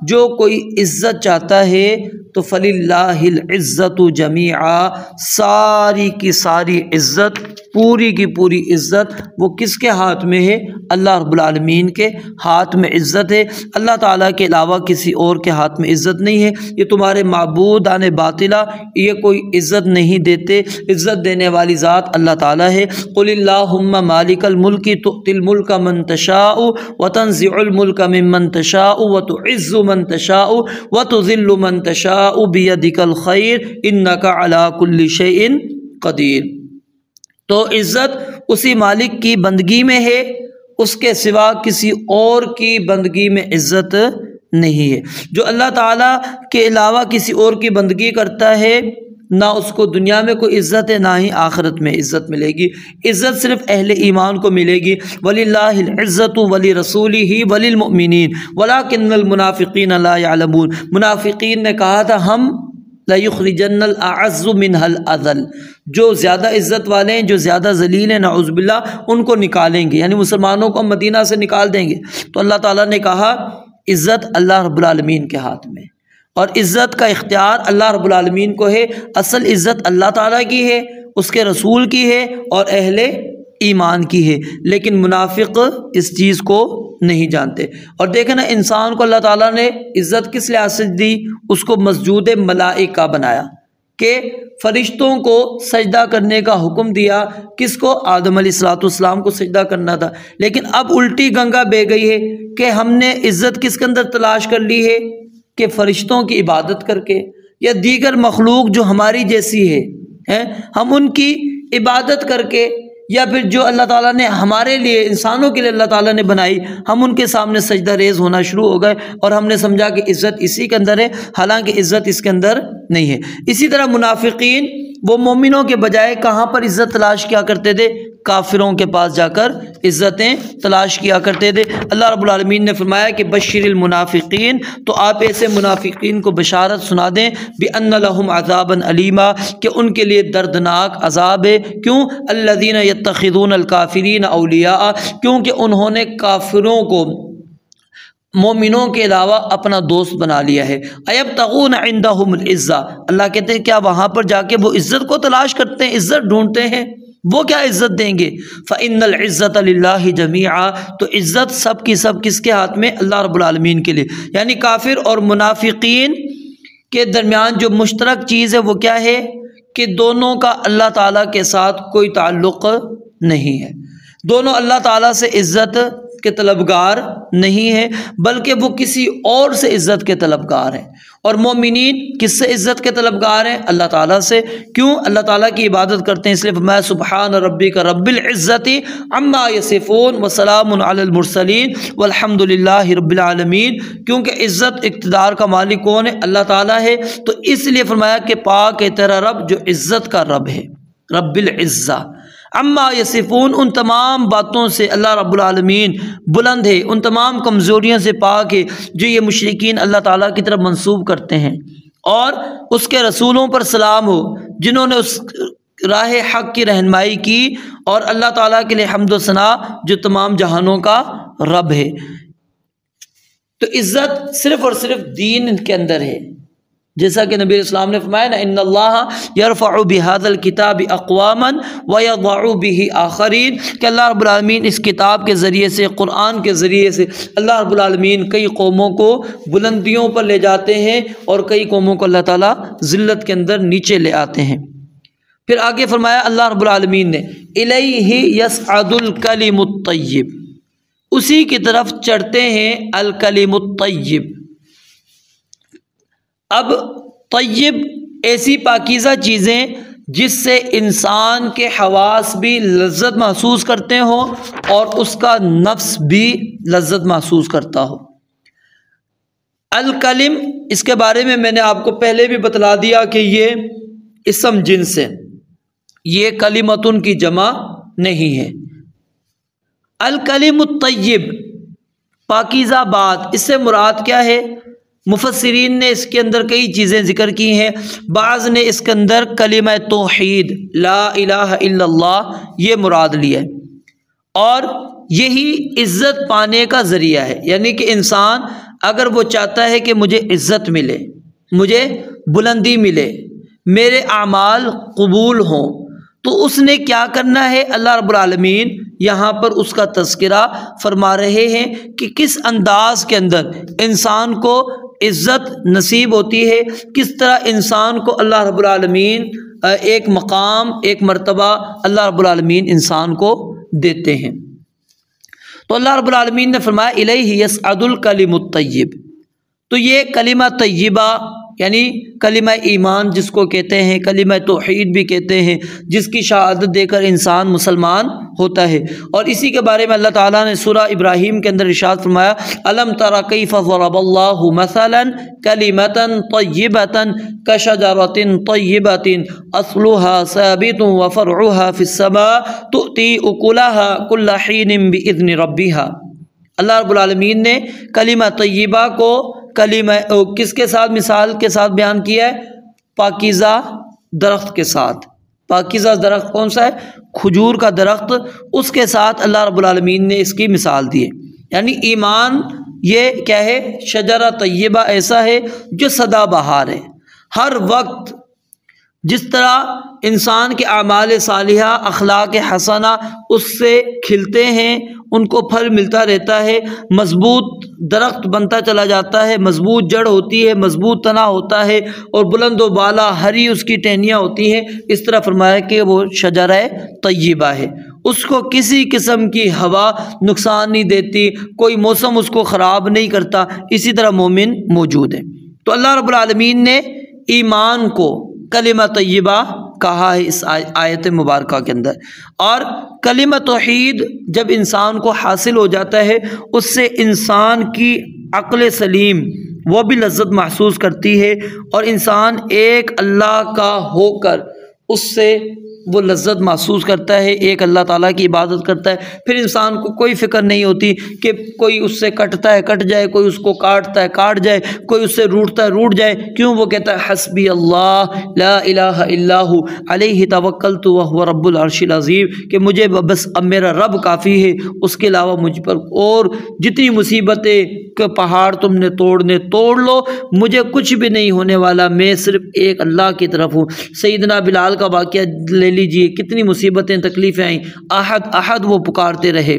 جو کوئی عزت چاہتا ہے تو فللہ العزت جمیعا، ساری کی ساری عزت، پوری کی پوری عزت وہ کس کے ہاتھ میں ہے؟ اللہ رب العالمین کے ہاتھ میں عزت ہے، اللہ تعالیٰ کے علاوہ کسی اور کے ہاتھ میں عزت نہیں ہے۔ یہ تمہارے معبودان باطلہ یہ کوئی عزت نہیں دیتے، عزت دینے والی ذات اللہ تعالیٰ ہے۔ قل اللہم مالک الملک تؤتی الملک من تشاء وتنزع الملک ممن تشاء وتعز من تشاء وتذل من تشاء بیدک الخیر انک علی کل شیء قدیر۔ تو عزت اسی مالک کی بندگی میں ہے، اس کے سوا کسی اور کی بندگی میں عزت نہیں ہے۔ جو اللہ تعالیٰ کے علاوہ کسی اور کی بندگی کرتا ہے نہ اس کو دنیا میں کوئی عزت ہے نہ ہی آخرت میں عزت ملے گی۔ عزت صرف اہل ایمان کو ملے گی۔ وَلِلَّهِ الْعِزَّةُ وَلِرَسُولِهِ وَلِلْمُؤْمِنِينَ وَلَٰكِنَّ الْمُنَافِقِينَ لَا يَعْلَمُونَ، منافقین نے کہا تھا ہم لَيُخْرِجَنَّ الْأَعَزُّ مِنْهَا الْأَذَلَّ، جو زیادہ عزت والے ہیں، جو زیادہ ذلیل ہیں، نعوذ باللہ، ان کو نکالیں گے، یعنی مسلمانوں کو ہم مدینہ سے نکال دیں گے۔ تو اللہ تعالیٰ نے کہا عزت اللہ رب العالمین کے ہاتھ میں، اور عزت کا اختیار اللہ رب العالمین کو ہے۔ اصل عزت اللہ تعالیٰ کی ہے، اس کے رسول کی ہے اور اہل ایمان کی ہے، لیکن منافق اس چیز کو نہیں جانتے۔ اور دیکھیں نا، انسان کو اللہ تعالیٰ نے عزت کس لحاظ سے دی؟ اس کو مسجود ملائکہ بنایا کہ فرشتوں کو سجدہ کرنے کا حکم دیا۔ کس کو؟ آدم علیہ السلام کو سجدہ کرنا تھا، لیکن اب الٹی گنگا بہ گئی ہے کہ ہم نے عزت کس کے اندر تلاش کر لی ہے کہ فرشتوں کی عبادت کر کے یا دیگر مخلوق جو ہماری جیسی ہے ہم ان کی عبادت کر کے، یا پھر جو اللہ تعالیٰ نے ہمارے لیے، انسانوں کے لیے اللہ تعالیٰ نے بنائی، ہم ان کے سامنے سجدہ ریز ہونا شروع ہو گئے اور ہم نے سمجھا کہ عزت اسی کے اندر ہے، حالانکہ عزت اس کے اندر نہیں ہے۔ اسی طرح منافقین وہ مومنوں کے بجائے کہاں پر عزت تلاش کیا کرتے تھے؟ کافروں کے پاس جا کر عزتیں تلاش کیا کرتے تھے۔ اللہ رب العالمین نے فرمایا کہ بشر المنافقین، تو آپ ایسے منافقین کو بشارت سنا دیں بِأَنَّ لَهُمْ عَذَابًا عَلِيمًا، کہ ان کے لیے دردناک عذاب ہے۔ کیوں؟ الَّذِينَ يَتَّخِذُونَ الْكَافِرِينَ أَوْلِيَاءَ، کیونکہ انہوں نے کافروں کو مومنوں کے علاوہ اپنا دوست بنا لیا ہے۔ ایبتغون عندہم العزہ، اللہ کہتے ہیں کیا وہاں پر جا کے وہ عزت کو تلاش کرتے ہیں، عزت ڈھونڈتے ہیں؟ وہ کیا عزت دیں گے؟ فإن العزت للہ جمیعا، تو عزت سب کی سب کس کے ہاتھ میں؟ اللہ رب العالمین کے لیے۔ یعنی کافر اور منافقین کے درمیان جو مشترک چیز ہے وہ کیا ہے؟ کہ دونوں کا اللہ تعالیٰ کے ساتھ کوئی تعلق نہیں ہے، دونوں اللہ تعالیٰ سے عزت کے طلبگار نہیں ہے، بلکہ وہ کسی اور سے عزت کے طلبگار ہیں۔ اور مومنین کس سے عزت کے طلبگار ہیں؟ اللہ تعالیٰ سے۔ کیوں؟ اللہ تعالیٰ کی عبادت کرتے ہیں، اس لیے فرمایا سبحان ربک رب العزت عما یصفون وسلام علی المرسلین والحمد للہ رب العالمین، کیونکہ عزت اقتدار کا مالک کون ہے؟ اللہ تعالیٰ ہے۔ تو اس لیے فرمایا کہ پاک ہے تیرا رب جو عزت کا رب ہے، رب العزہ۔ اما یصفون، ان تمام باتوں سے اللہ رب العالمین بلند ہے، ان تمام کمزوریوں سے پاک ہے جو یہ مشرکین اللہ تعالیٰ کی طرف منسوب کرتے ہیں۔ اور اس کے رسولوں پر سلام ہو جنہوں نے اس راہ حق کی رہنمائی کی، اور اللہ تعالیٰ کے لیے حمد و ثنا جو تمام جہانوں کا رب ہے۔ تو عزت صرف اور صرف دین کے اندر ہے، جیسا کہ نبی اسلام نے فرمایا نا ان اللہ یرفع بہذا الکتاب اقواما ویضع بہ آخرین، کہ اللہ رب العالمین اس کتاب کے ذریعے سے، قرآن کے ذریعے سے اللہ رب العالمین کئی قوموں کو بلندیوں پر لے جاتے ہیں اور کئی قوموں کو اللہ تعالیٰ ذلت کے اندر نیچے لے آتے ہیں۔ پھر آگے فرمایا اللہ رب العالمین نے الیہ یصعد الکلم الطیب، اسی کی طرف چڑھتے ہیں الکلم الطیب۔ اب طیب ایسی پاکیزہ چیزیں جس سے انسان کے حواس بھی لذت محسوس کرتے ہوں اور اس کا نفس بھی لذت محسوس کرتا ہو۔ الکلم، اس کے بارے میں نے آپ کو پہلے بھی بتلا دیا کہ یہ اسم جنس ہے، یہ کلمتن کی جمع نہیں ہے۔ الکلم الطیب، پاکیزہ بات، اس سے مراد کیا ہے؟ مفسرین نے اس کے اندر کئی چیزیں ذکر کی ہیں۔ بعض نے اس کے اندر کلمہ توحید لا الہ الا اللہ یہ مراد لیا ہے، اور یہی عزت پانے کا ذریعہ ہے۔ یعنی کہ انسان اگر وہ چاہتا ہے کہ مجھے عزت ملے، مجھے بلندی ملے، میرے اعمال قبول ہوں، تو اس نے کیا کرنا ہے؟ اللہ رب العالمین یہاں پر اس کا تذکرہ فرما رہے ہیں کہ کس انداز کے اندر انسان کو عزت نصیب ہوتی ہے، کس طرح انسان کو اللہ رب العالمین ایک مقام، ایک مرتبہ اللہ رب العالمین انسان کو دیتے ہیں۔ تو اللہ رب العالمین نے فرمایا الیہ یصعد الکلم الطیب، تو یہ کلمہ طیبہ یعنی کلمہ ایمان جس کو کہتے ہیں، کلمہ توحید بھی کہتے ہیں، جس کی شہادت دے کر انسان مسلمان ہوتا ہے۔ اور اسی کے بارے میں اللہ تعالیٰ نے سورہ ابراہیم کے اندر ارشاد فرمایا الم تر کیف ضرب اللہ مثلا کلمۃ طیبۃ کشجرۃ طیبۃ اصلها ثابت وفرعها فی السماء تؤتی اکلها کل حین باذن ربها۔ اللہ رب العالمین نے کلمہ طیبہ کو کلمہ کس کے ساتھ، مثال کے ساتھ بیان کیا ہے؟ پاکیزہ درخت کے ساتھ۔ پاکیزہ درخت کون سا ہے؟ کھجور کا درخت، اس کے ساتھ اللہ رب العالمین نے اس کی مثال دی ہے۔ یعنی ایمان یہ کیا ہے؟ شجرہ طیبہ ایسا ہے جو سدا بہار ہے، ہر وقت جس طرح انسان کے اعمال صالحہ، اخلاق حسنہ اس سے کھلتے ہیں، ان کو پھل ملتا رہتا ہے، مضبوط درخت بنتا چلا جاتا ہے، مضبوط جڑ ہوتی ہے، مضبوط تنا ہوتا ہے، اور بلند و بالا ہری اس کی ٹہنیاں ہوتی ہیں، اس طرح فرمایا کہ وہ شجرہ طیبہ ہے، اس کو کسی قسم کی ہوا نقصان نہیں دیتی، کوئی موسم اس کو خراب نہیں کرتا، اسی طرح مومن موجود ہے۔ تو اللہ رب العالمین نے ایمان کو کلمہ طیبہ کہا ہے اس آیت مبارکہ کے اندر، اور کلمہ توحید جب انسان کو حاصل ہو جاتا ہے اس سے انسان کی عقل سلیم وہ بھی لذت محسوس کرتی ہے، اور انسان ایک اللہ کا ہو کر اس سے وہ لذت محسوس کرتا ہے، ایک اللہ تعالیٰ کی عبادت کرتا ہے، پھر انسان کو کوئی فکر نہیں ہوتی کہ کوئی اس سے کٹتا ہے کٹ جائے، کوئی اس کو کاٹتا ہے کاٹ جائے، کوئی اس سے روٹتا ہے روٹ جائے، کیوں؟ وہ کہتا ہے حسبی اللہ لا الہ الا ہو علیہ توکلت وہو رب العرش العظیم، کہ مجھے بس اب میرا رب کافی ہے، اس کے علاوہ مجھ پر اور جتنی مصیبتیں کہ پہاڑ تم نے توڑنے توڑ لو، مجھے کچھ بھی نہیں ہونے والا، میں صرف ایک اللہ کی طرف ہوں۔ سیدنا بلال کا واقعہ لے لیجئے، کتنی مصیبتیں تکلیفیں آئیں، احد احد وہ پکارتے رہے،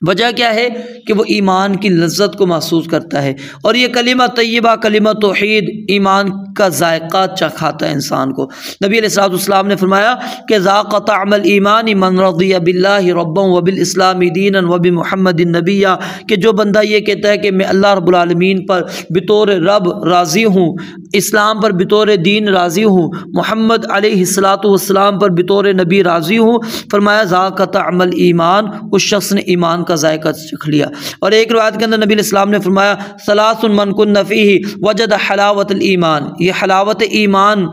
وجہ کیا ہے کہ وہ ایمان کی لذت کو محسوس کرتا ہے، اور یہ کلمہ طیبہ کلمہ توحید ایمان کا ذائقہ چکھاتا ہے انسان کو۔ نبی علیہ السلام نے فرمایا کہ ذاق طعم الایمان من رضی باللہ ربا وبالاسلام دینا وبمحمد نبیا، کہ جو بندہ یہ کہتا ہے کہ میں اللہ رب العالمین پر بطور رب راضی ہوں، اسلام پر بطور دین راضی ہوں، محمد علیہ السلام پر بطور نبی راضی ہوں، فرمایا ذاق طعم الایمان، اس شخص نے ایمان کا ذائقہ چکھ لیا۔ اور ایک روایت کے اندر نبی علیہ السلام نے فرمایا ثلاث من کن فیہ وجد حلاوت الایمان، یہ حلاوت ایمان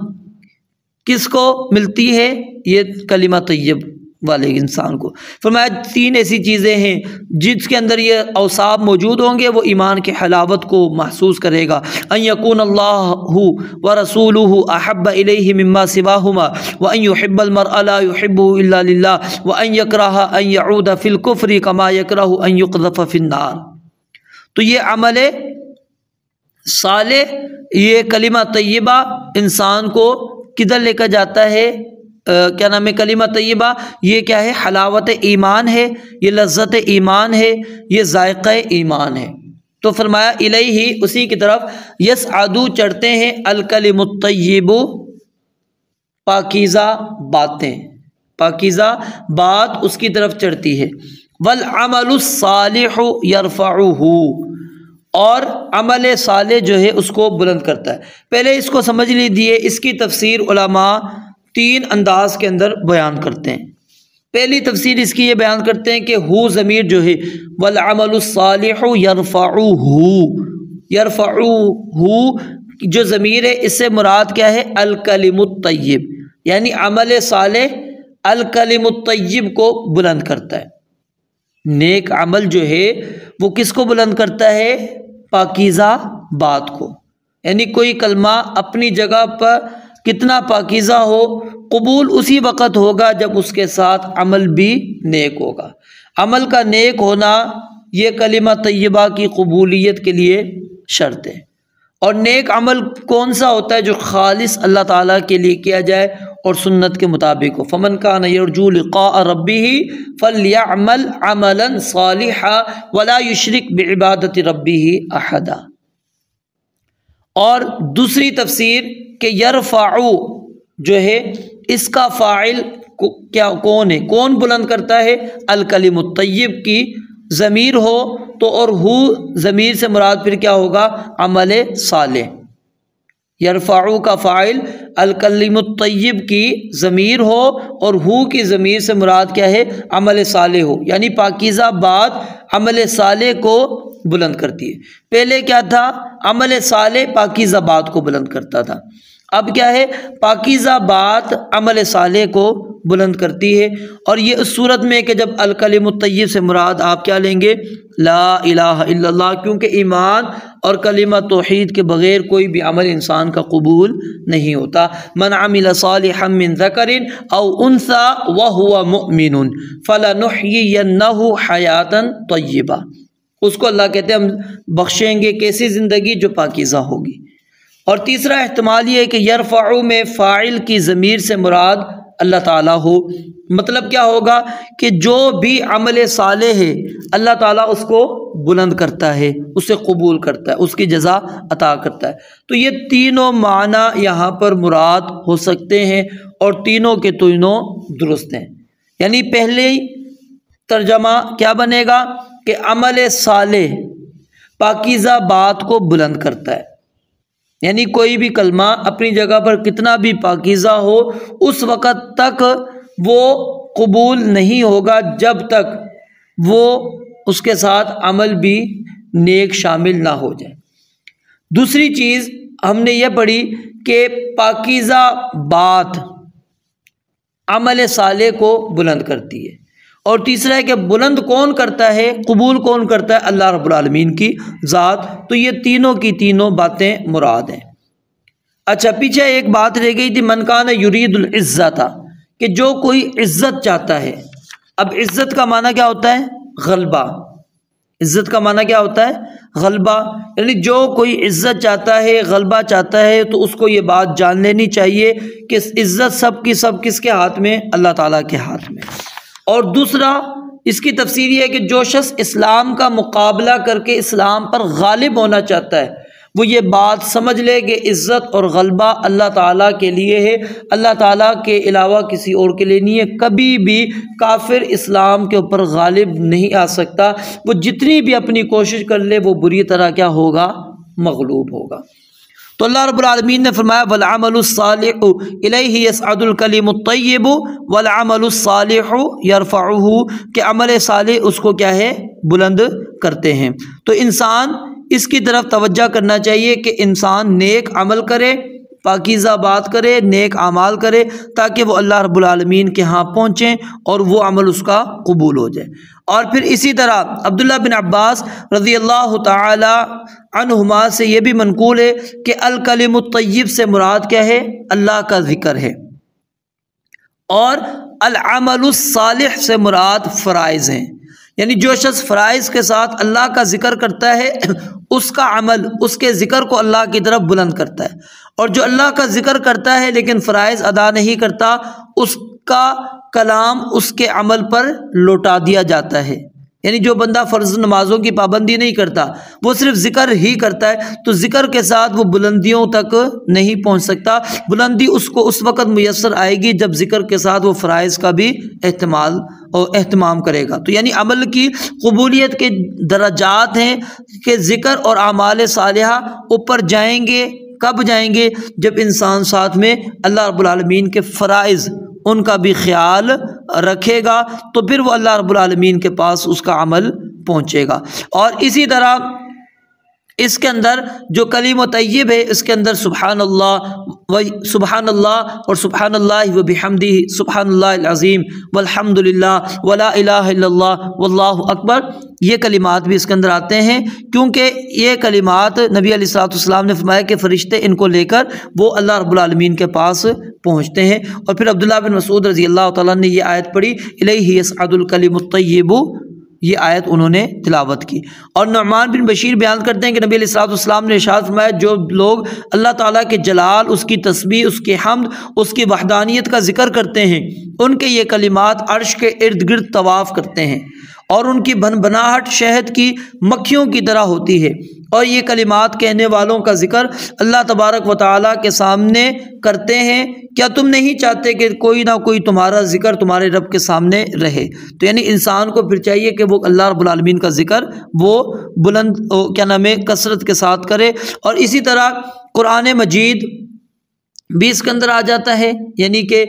کس کو ملتی ہے؟ یہ کلمہ طیب والے انسان کو۔ فرمایا تین ایسی چیزیں ہیں جس کے اندر یہ اوصاف موجود ہوں گے وہ ایمان کی حلاوت کو محسوس کرے گا۔ ان یکون اللہ ورسولہ احب الیہ مما سواہما وان یحب المرء لا یحبہ الا للہ وان یکرہ ان یعود فی الکفر کما یکرہ ان یقذف فی النار۔ تو یہ عمل صالح، یہ کلمہ طیبہ انسان کو کدھر لے کر جاتا ہے؟ کیا نام ہے؟ کلمہ طیبہ یہ کیا ہے؟ حلاوت ایمان ہے، یہ لذت ایمان ہے، یہ ذائقہ ایمان ہے۔ تو فرمایا الیہ، اسی کی طرف، یسعدو چڑھتے ہیں، الکلم الطیب پاکیزہ باتیں، پاکیزہ بات اس کی طرف چڑھتی ہے، والعمل الصالح یرفعہ، اور عمل صالح جو ہے اس کو بلند کرتا ہے۔ پہلے اس کو سمجھ لیجیے، اس کی تفسیر علماء تین انداز کے اندر بیان کرتے ہیں۔ پہلی تفسیر اس کی یہ بیان کرتے ہیں کہ ہو ضمیر جو ہے والعمل الصالح یرفعہ، یرفعہ جو ضمیر ہے اس سے مراد کیا ہے؟ الکلم الطیب، یعنی عمل صالح الکلم الطیب کو بلند کرتا ہے۔ نیک عمل جو ہے وہ کس کو بلند کرتا ہے؟ پاکیزہ بات کو، یعنی کوئی کلمہ اپنی جگہ پر کتنا پاکیزہ ہو، قبول اسی وقت ہوگا جب اس کے ساتھ عمل بھی نیک ہوگا۔ عمل کا نیک ہونا یہ کلمہ طیبہ کی قبولیت کے لیے شرط ہے۔ اور نیک عمل کون سا ہوتا ہے؟ جو خالص اللہ تعالیٰ کے لیے کیا جائے اور سنت کے مطابق ہو۔ فمن کان یرجو لقاء ربہ فلیعمل عملا صالحا ولا یشرک بعبادۃ ربہ احدا۔ اور دوسری تفسیر کہ یرفعو جو ہے اس کا فاعل کیا کون ہے؟ کون بلند کرتا ہے؟ الکلم الطیب کی ضمیر ہو تو، اور ہو ضمیر سے مراد پھر کیا ہوگا؟ عمل صالح۔ یرفعو کا فاعل الکلم الطیب کی ضمیر ہو اور ہو کی ضمیر سے مراد کیا ہے؟ عمل صالح ہو، یعنی پاکیزہ بات عمل صالح کو بلند کرتی ہے۔ پہلے کیا تھا؟ عمل صالح پاکیزہ بات کو بلند کرتا تھا، اب کیا ہے؟ پاکیزہ بات عمل صالح کو بلند کرتی ہے۔ اور یہ اس صورت میں کہ جب الکلم الطیب سے مراد آپ کیا لیں گے؟ لا الہ الا اللہ، کیونکہ ایمان اور کلمہ توحید کے بغیر کوئی بھی عمل انسان کا قبول نہیں ہوتا۔ من عمل صالحا من ذکر او انثی وہو مؤمن فلنحیینہ حیاتا طیبہ۔ اس کو اللہ کہتے ہیں ہم بخشیں گے کیسی زندگی؟ جو پاکیزہ ہوگی۔ اور تیسرا احتمال یہ ہے کہ یرفعو میں فاعل کی ضمیر سے مراد اللہ تعالیٰ ہو۔ مطلب کیا ہوگا کہ جو بھی عمل صالح ہے اللہ تعالیٰ اس کو بلند کرتا ہے، اسے قبول کرتا ہے، اس کی جزا عطا کرتا ہے۔ تو یہ تینوں معنی یہاں پر مراد ہو سکتے ہیں اور تینوں کے تینوں درست ہیں۔ یعنی پہلے ترجمہ کیا بنے گا کہ عمل صالح پاکیزہ بات کو بلند کرتا ہے، یعنی کوئی بھی کلمہ اپنی جگہ پر کتنا بھی پاکیزہ ہو اس وقت تک وہ قبول نہیں ہوگا جب تک وہ اس کے ساتھ عمل بھی نیک شامل نہ ہو جائے۔ دوسری چیز ہم نے یہ پڑھی کہ پاکیزہ بات عمل صالح کو بلند کرتی ہے، اور تیسرا ہے کہ بلند کون کرتا ہے، قبول کون کرتا ہے؟ اللہ رب العالمین کی ذات۔ تو یہ تینوں کی تینوں باتیں مراد ہیں۔ اچھا، پیچھے ایک بات رہ گئی تھی، من کان یرید العزت، کہ جو کوئی عزت چاہتا ہے۔ اب عزت کا معنی کیا ہوتا ہے؟ غلبہ۔ عزت کا معنی کیا ہوتا ہے؟ غلبہ۔ یعنی جو کوئی عزت چاہتا ہے، غلبہ چاہتا ہے، تو اس کو یہ بات جان لینی چاہیے کہ عزت سب کی سب کس کے ہاتھ میں؟ اللہ تعالیٰ کے ہاتھ میں۔ اور دوسرا اس کی تفسیر یہ ہے کہ جو شخص اسلام کا مقابلہ کر کے اسلام پر غالب ہونا چاہتا ہے وہ یہ بات سمجھ لے کہ عزت اور غلبہ اللہ تعالیٰ کے لیے ہے، اللہ تعالیٰ کے علاوہ کسی اور کے لیے نہیں ہے۔ کبھی بھی کافر اسلام کے اوپر غالب نہیں آ سکتا، وہ جتنی بھی اپنی کوشش کر لے وہ بری طرح کیا ہوگا؟ مغلوب ہوگا۔ تو اللہ رب العالمین نے فرمایا وَالْعَمَلُ الصَّالِحُ إِلَيْهِ يَصْعَدُ الْكَلِمُ الطَّيِّبُ وَالْعَمَلُ الصَّالِحُ يَرْفَعُهُ، کہ عمل صالح اس کو کیا ہے؟ بلند کرتے ہیں۔ تو انسان اس کی طرف توجہ کرنا چاہیے کہ انسان نیک عمل کرے، پاکیزہ بات کرے، نیک اعمال کرے، تاکہ وہ اللہ رب العالمین کے ہاں پہنچیں اور وہ عمل اس کا قبول ہو جائے۔ اور پھر اسی طرح عبداللہ بن عباس رضی اللہ تعالی عنہما سے یہ بھی منقول ہے کہ الکلم الطیب سے مراد کیا ہے؟ اللہ کا ذکر ہے، اور العمل الصالح سے مراد فرائض ہیں۔ یعنی جو شخص فرائض کے ساتھ اللہ کا ذکر کرتا ہے اس کا عمل اس کے ذکر کو اللہ کی طرف بلند کرتا ہے، اور جو اللہ کا ذکر کرتا ہے لیکن فرائض ادا نہیں کرتا اس کا کلام اس کے عمل پر لوٹا دیا جاتا ہے۔ یعنی جو بندہ فرض نمازوں کی پابندی نہیں کرتا، وہ صرف ذکر ہی کرتا ہے، تو ذکر کے ساتھ وہ بلندیوں تک نہیں پہنچ سکتا۔ بلندی اس کو اس وقت میسر آئے گی جب ذکر کے ساتھ وہ فرائض کا بھی اہتمام کرے گا۔ تو یعنی عمل کی قبولیت کے درجات ہیں کہ ذکر اور اعمال صالحہ اوپر جائیں گے۔ کب جائیں گے؟ جب انسان ساتھ میں اللہ رب العالمین کے فرائض ان کا بھی خیال رکھے گا، تو پھر وہ اللہ رب العالمین کے پاس اس کا عمل پہنچے گا۔ اور اسی طرح اس کے اندر جو کلیم طیب ہے اس کے اندر سبحان اللہ اور سبحان اللہ و بحمدہ سبحان اللہ العظیم والحمد للہ ولا الہ الا اللہ واللہ اکبر، یہ کلمات بھی اس کے اندر آتے ہیں، کیونکہ یہ کلمات نبی علیہ الصلوۃ والسلام نے فرمایا کہ فرشتے ان کو لے کر وہ اللہ رب العالمین کے پاس پہنچتے ہیں۔ اور پھر عبداللہ بن مسعود رضی اللہ تعالیٰ نے یہ آیت پڑھی الیہ یصعد الکلم الطیب، یہ آیت انہوں نے تلاوت کی۔ اور نعمان بن بشیر بیان کرتے ہیں کہ نبی علیہ الصلوۃ والسلام نے ارشاد فرمایا جو لوگ اللہ تعالیٰ کے جلال، اس کی تسبیح، اس کی حمد، اس کی وحدانیت کا ذکر کرتے ہیں، ان کے یہ کلمات عرش کے ارد گرد طواف کرتے ہیں، اور ان کی بھنبھناہٹ شہد کی مکھیوں کی طرح ہوتی ہے، اور یہ کلمات کہنے والوں کا ذکر اللہ تبارک و تعالیٰ کے سامنے کرتے ہیں۔ کیا تم نہیں چاہتے کہ کوئی نہ کوئی تمہارا ذکر تمہارے رب کے سامنے رہے؟ تو یعنی انسان کو پھر چاہیے کہ وہ اللہ رب العالمین کا ذکر وہ بلند کثرت کے ساتھ کرے۔ اور اسی طرح قرآن مجید بھی اس کے اندر آ جاتا ہے، یعنی کہ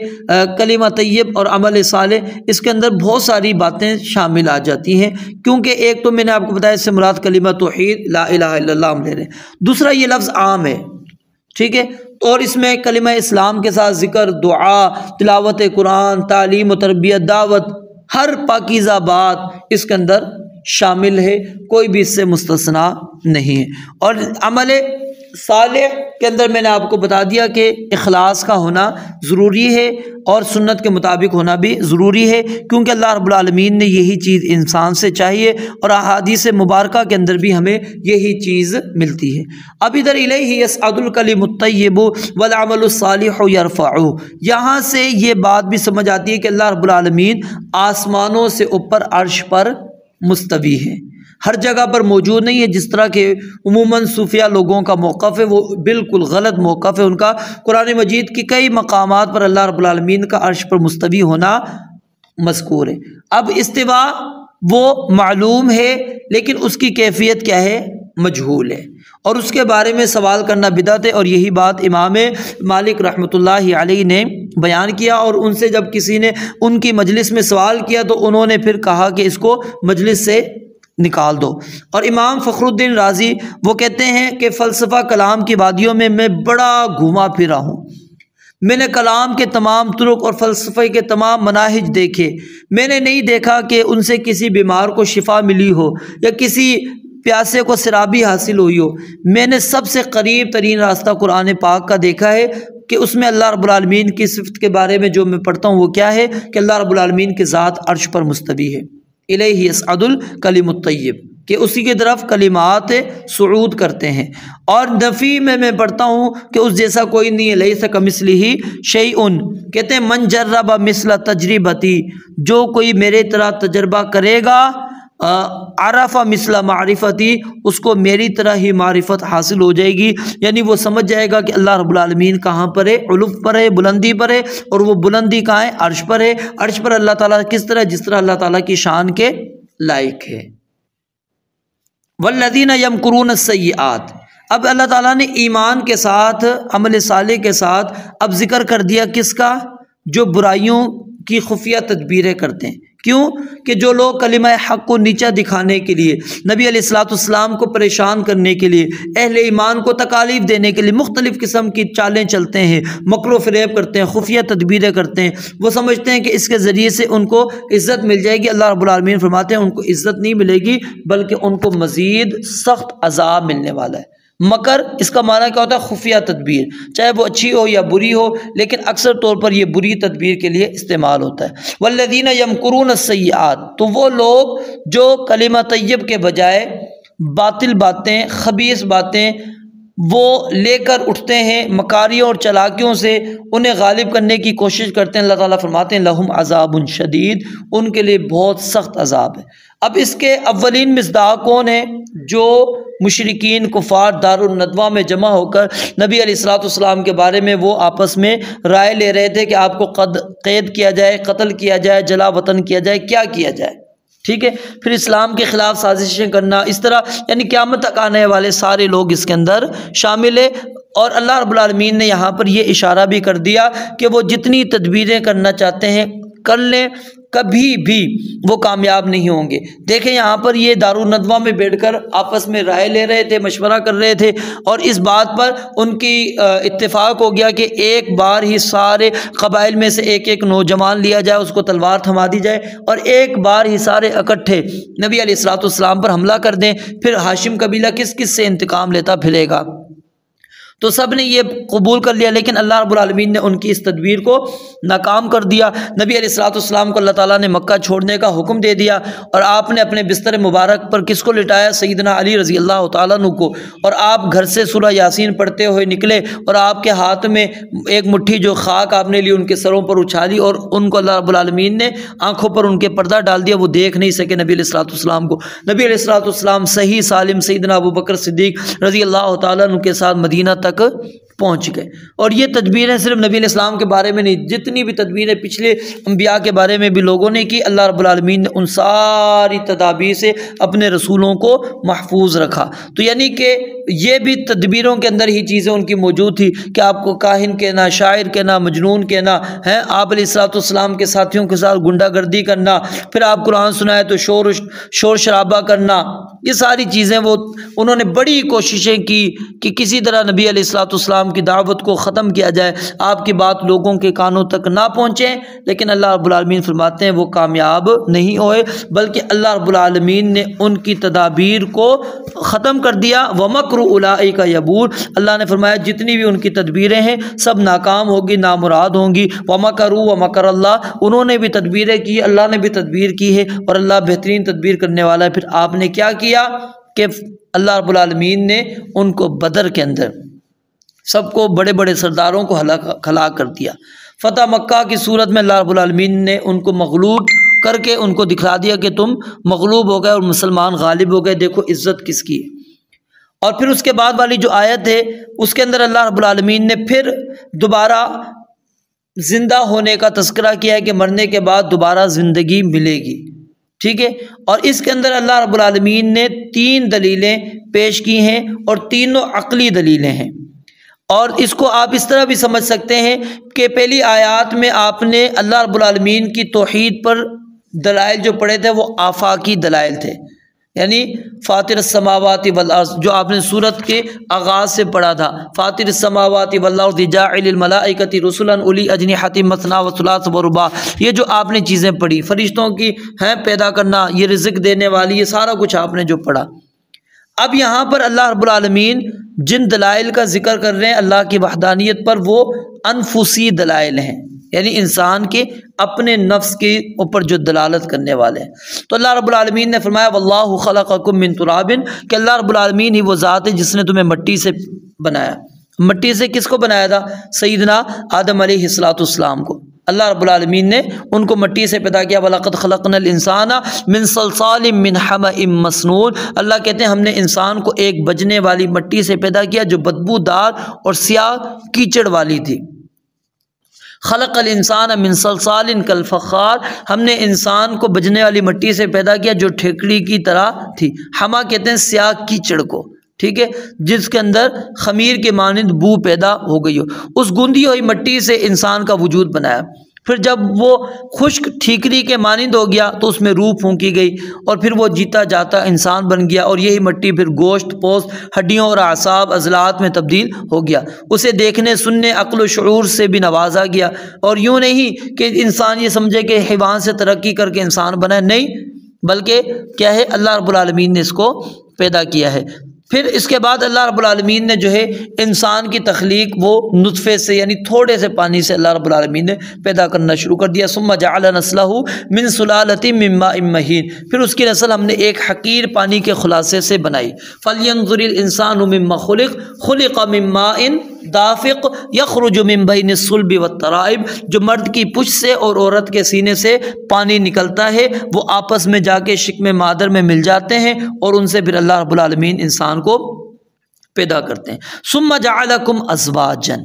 کلمہ طیب اور عمل صالح، اس کے اندر بہت ساری باتیں شامل آ جاتی ہیں، کیونکہ ایک تو میں نے آپ کو بتایا اس سے مراد کلمہ توحید لا الہ الا اللہ ہم لے رہے ہیں، دوسرا یہ لفظ عام ہے، ٹھیک ہے، اور اس میں کلمہ اسلام کے ساتھ ذکر، دعا، تلاوت قرآن، تعلیم و تربیت، دعوت، ہر پاکیزہ بات اس کے اندر شامل ہے، کوئی بھی اس سے مستثنا نہیں ہے۔ اور عمل صالح کے اندر میں نے آپ کو بتا دیا کہ اخلاص کا ہونا ضروری ہے اور سنت کے مطابق ہونا بھی ضروری ہے، کیونکہ اللہ رب العالمین نے یہی چیز انسان سے چاہیے اور احادیث مبارکہ کے اندر بھی ہمیں یہی چیز ملتی ہے۔ اب ادھر الیہ یصعد الکلم الطیب والعمل الصالح یرفعہ، یہاں سے یہ بات بھی سمجھ آتی ہے کہ اللہ رب العالمین آسمانوں سے اوپر عرش پر مستوی ہے، ہر جگہ پر موجود نہیں ہے، جس طرح کہ عموماً صوفیہ لوگوں کا موقف ہے، وہ بالکل غلط موقف ہے ان کا۔ قرآن مجید کی کئی مقامات پر اللہ رب العالمین کا عرش پر مستوی ہونا مذکور ہے۔ اب استوا وہ معلوم ہے لیکن اس کی کیفیت کیا ہے؟ مجہول ہے، اور اس کے بارے میں سوال کرنا بدعت ہے، اور یہی بات امام مالک رحمۃ اللہ علیہ نے بیان کیا، اور ان سے جب کسی نے ان کی مجلس میں سوال کیا تو انہوں نے پھر کہا کہ اس کو مجلس سے نکال دو۔ اور امام فخر الدین رازی وہ کہتے ہیں کہ فلسفہ کلام کی وادیوں میں میں بڑا گھوما پھرا ہوں، میں نے کلام کے تمام طرق اور فلسفے کے تمام مناہج دیکھے، میں نے نہیں دیکھا کہ ان سے کسی بیمار کو شفا ملی ہو یا کسی پیاسے کو سرابی حاصل ہوئی ہو۔ میں نے سب سے قریب ترین راستہ قرآن پاک کا دیکھا ہے کہ اس میں اللہ رب العالمین کی صفت کے بارے میں جو میں پڑھتا ہوں وہ کیا ہے کہ اللہ رب العالمین کی ذات عرش پر مستوی ہے، الیہ یصعد الکلم الطیب، کہ اسی کی طرف کلمات صعود کرتے ہیں۔ اور نفی میں پڑھتا ہوں کہ اس جیسا کوئی نہیں ہے، لیس کمثلہ شیء، کہتے ہیں من جرب مثل تجربتی، جو کوئی میرے طرح تجربہ کرے گا، عرف مثل معرفتی، اس کو میری طرح ہی معرفت حاصل ہو جائے گی، یعنی وہ سمجھ جائے گا کہ اللہ رب العالمین کہاں پر ہے، علو پر ہے، بلندی پر ہے، اور وہ بلندی کہاں ہے؟ عرش پر ہے۔ عرش پر اللہ تعالیٰ کس طرح؟ جس طرح اللہ تعالیٰ کی شان کے لائق ہے۔ والذین یمکرون السیئات، اب اللہ تعالیٰ نے ایمان کے ساتھ، عمل صالح کے ساتھ اب ذکر کر دیا کس کا؟ جو برائیوں کی خفیہ تدبیریں کرتے ہیں۔ کیوں؟ کہ جو لوگ کلمہ حق کو نیچا دکھانے کے لیے، نبی علیہ الصلوۃ والسلام کو پریشان کرنے کے لیے، اہل ایمان کو تکالیف دینے کے لیے مختلف قسم کی چالیں چلتے ہیں، مکر و فریب کرتے ہیں، خفیہ تدبیریں کرتے ہیں، وہ سمجھتے ہیں کہ اس کے ذریعے سے ان کو عزت مل جائے گی۔ اللہ رب العالمین فرماتے ہیں ان کو عزت نہیں ملے گی، بلکہ ان کو مزید سخت عذاب ملنے والا ہے۔ مکر اس کا معنی کیا ہوتا ہے؟ خفیہ تدبیر، چاہے وہ اچھی ہو یا بری ہو، لیکن اکثر طور پر یہ بری تدبیر کے لیے استعمال ہوتا ہے۔ والذین یمکرون السیئات، تو وہ لوگ جو کلمہ طیب کے بجائے باطل باتیں، خبیث باتیں وہ لے کر اٹھتے ہیں، مکاریوں اور چلاکیوں سے انہیں غالب کرنے کی کوشش کرتے ہیں، اللہ تعالیٰ فرماتے ہیں لہم عذاب شدید، ان کے لیے بہت سخت عذاب ہے۔ اب اس کے اولین مصداق کون ہیں؟ جو مشرکین کفار دارالندوہ میں جمع ہو کر نبی علیہ الصلوۃ والسلام کے بارے میں وہ آپس میں رائے لے رہے تھے کہ آپ کو قید کیا جائے، قتل کیا جائے، جلا وطن کیا جائے، کیا کیا جائے، ٹھیک ہے؟ پھر اسلام کے خلاف سازشیں کرنا، اس طرح یعنی قیامت تک آنے والے سارے لوگ اس کے اندر شامل ہیں۔ اور اللہ رب العالمین نے یہاں پر یہ اشارہ بھی کر دیا کہ وہ جتنی تدبیریں کرنا چاہتے ہیں کر لیں، کبھی بھی وہ کامیاب نہیں ہوں گے۔ دیکھیں یہاں پر یہ دارالندوہ میں بیٹھ کر آپس میں رائے لے رہے تھے، مشورہ کر رہے تھے، اور اس بات پر ان کی اتفاق ہو گیا کہ ایک بار ہی سارے قبائل میں سے ایک ایک نوجوان لیا جائے، اس کو تلوار تھما دی جائے، اور ایک بار ہی سارے اکٹھے نبی علیہ الصلوۃ والسلام پر حملہ کر دیں۔ پھر ہاشم قبیلہ کس کس سے انتقام لیتا پھرے گا؟ تو سب نے یہ قبول کر لیا، لیکن اللہ رب العالمین نے ان کی اس تدبیر کو ناکام کر دیا۔ نبی علیہ الصلوۃ والسلام کو اللہ تعالیٰ نے مکہ چھوڑنے کا حکم دے دیا، اور آپ نے اپنے بستر مبارک پر کس کو لٹایا؟ سیدنا علی رضی اللہ تعالیٰ عنہ کو، اور آپ گھر سے سورہ یاسین پڑھتے ہوئے نکلے، اور آپ کے ہاتھ میں ایک مٹھی جو خاک آپ نے لی ان کے سروں پر اچھالی، اور ان کو اللہ رب العالمین نے آنکھوں پر ان کے پردہ ڈال دیا، وہ دیکھ نہیں سکے نبی علیہ الصلوۃ والسلام کو۔ نبی علیہ الصلوۃ والسلام صحیح سالم سیدنا ابوبکر صدیق رضی اللہ تعالیٰ عنہ کے ساتھ مدینہ تک پہنچ گئے۔ اور یہ تدبیریں صرف نبی علیہ السلام کے بارے میں نہیں، جتنی بھی تدبیریں پچھلے انبیاء کے بارے میں بھی لوگوں نے کی، اللہ رب العالمین نے ان ساری تدابیر سے اپنے رسولوں کو محفوظ رکھا۔ تو یعنی کہ یہ بھی تدبیروں کے اندر ہی چیزیں ان کی موجود تھی کہ آپ کو کاہن کہنا، شاعر کہنا، مجنون کہنا ہے، آپ علیہ الصلوۃ والسلام کے ساتھیوں کے ساتھ گنڈا گردی کرنا، پھر آپ قرآن سنائے تو شور شرابہ کرنا، یہ ساری چیزیں وہ انہوں نے بڑی کوششیں کی کہ کسی طرح نبی علیہ الصلوۃ والسلام کی دعوت کو ختم کیا جائے، آپ کی بات لوگوں کے کانوں تک نہ پہنچے، لیکن اللہ رب العالمین فرماتے ہیں وہ کامیاب نہیں ہوئے، بلکہ اللہ رب العالمین نے ان کی تدابیر کو ختم کر دیا۔ وَمَكْرُ أُولَٰئِكَ يَبُورُ، اللہ نے فرمایا جتنی بھی ان کی تدبیریں ہیں سب ناکام ہوگی، نامراد ہوں گی۔ وَمَكَرُوا وَمَكَرَ اللَّهُ، انہوں نے بھی تدبیریں کی، اللہ نے بھی تدبیر کی ہے، اور اللہ بہترین تدبیر کرنے والا ہے۔ پھر آپ نے کیا کیا کہ اللہ رب العالمین نے ان کو بدر کے اندر سب کو بڑے بڑے سرداروں کو ہلاک کر دیا۔ فتح مکہ کی صورت میں اللہ رب العالمین نے ان کو مغلوب کر کے ان کو دکھا دیا کہ تم مغلوب ہو گئے اور مسلمان غالب ہو گئے، دیکھو عزت کس کی ہے۔ اور پھر اس کے بعد والی جو آیت ہے اس کے اندر اللہ رب العالمین نے پھر دوبارہ زندہ ہونے کا تذکرہ کیا ہے کہ مرنے کے بعد دوبارہ زندگی ملے گی، ٹھیک ہے۔ اور اس کے اندر اللہ رب العالمین نے 3 دلیلیں پیش کی ہیں اور تینوں عقلی دلیلیں ہیں، اور اس کو آپ اس طرح بھی سمجھ سکتے ہیں کہ پہلی آیات میں آپ نے اللہ رب العالمین کی توحید پر دلائل جو پڑھے تھے وہ آفاقی دلائل تھے، یعنی فاطر السماوات والارض جو آپ نے سورت کے آغاز سے پڑھا تھا، فاطر السماوات والارض جاعل الملائکۃ رسلا اولی اجنحۃ مثنی وثلاث ورباع، یہ جو آپ نے چیزیں پڑھی، فرشتوں کی ہیں پیدا کرنا، یہ رزق دینے والی، یہ سارا کچھ آپ نے جو پڑھا۔ اب یہاں پر اللہ رب العالمین جن دلائل کا ذکر کر رہے ہیں اللہ کی وحدانیت پر، وہ انفسی دلائل ہیں، یعنی انسان کے اپنے نفس کے اوپر جو دلالت کرنے والے ہیں۔ تو اللہ رب العالمین نے فرمایا واللہ خلقکم من تراب، کہ اللہ رب العالمین ہی وہ ذات ہے جس نے تمہیں مٹی سے بنایا۔ مٹی سے کس کو بنایا تھا؟ سیدنا آدم علیہ السلام کو اللہ رب العالمین نے ان کو مٹی سے پیدا کیا۔ وَلَقَدْ خَلَقْنَا الْإِنسَانَ مِنْ صَلْصَالٍ مِّنْ حَمَإٍ مَّسْنُونٍ، اللہ کہتے ہیں ہم نے انسان کو ایک بجنے والی مٹی سے پیدا کیا جو بدبودار اور سیاہ کیچڑ والی تھی۔ خلق الانسان من صلصال کالفخار، ہم نے انسان کو بجنے والی مٹی سے پیدا کیا جو ٹھیکڑی کی طرح تھی۔ حما کہتے ہیں سیاہ کیچڑ کو، ٹھیک ہے، جس کے اندر خمیر کے مانند بو پیدا ہو گئی ہو، اس گوندی ہوئی مٹی سے انسان کا وجود بنایا۔ پھر جب وہ خشک ٹھیکری کے مانند ہو گیا تو اس میں روح پھونکی گئی اور پھر وہ جیتا جاتا انسان بن گیا، اور یہی مٹی پھر گوشت پوست ہڈیوں اور اعصاب عضلات میں تبدیل ہو گیا۔ اسے دیکھنے سننے عقل و شعور سے بھی نوازا گیا، اور یوں نہیں کہ انسان یہ سمجھے کہ حیوان سے ترقی کر کے انسان بنا، نہیں، بلکہ کیا ہے اللہ رب العالمین نے اس کو پیدا کیا ہے۔ پھر اس کے بعد اللہ رب العالمین نے جو ہے انسان کی تخلیق وہ نطفے سے یعنی تھوڑے سے پانی سے اللہ رب العالمین نے پیدا کرنا شروع کر دیا۔ ثم جعل نسلہ من سلالۃ من ماء مہین، پھر اس کی نسل ہم نے ایک حقیر پانی کے خلاصے سے بنائی۔ فلینظر الانسان مما خلق، خلق من ماء دافق یخرج من بین الصلب والترائب، جو مرد کی پشت سے اور عورت کے سینے سے پانی نکلتا ہے وہ آپس میں جا کے شکم مادر میں مل جاتے ہیں، اور ان سے پھر اللہ رب العالمین انسان کو پیدا کرتے ہیں۔ ثم جعلکم ازواجا،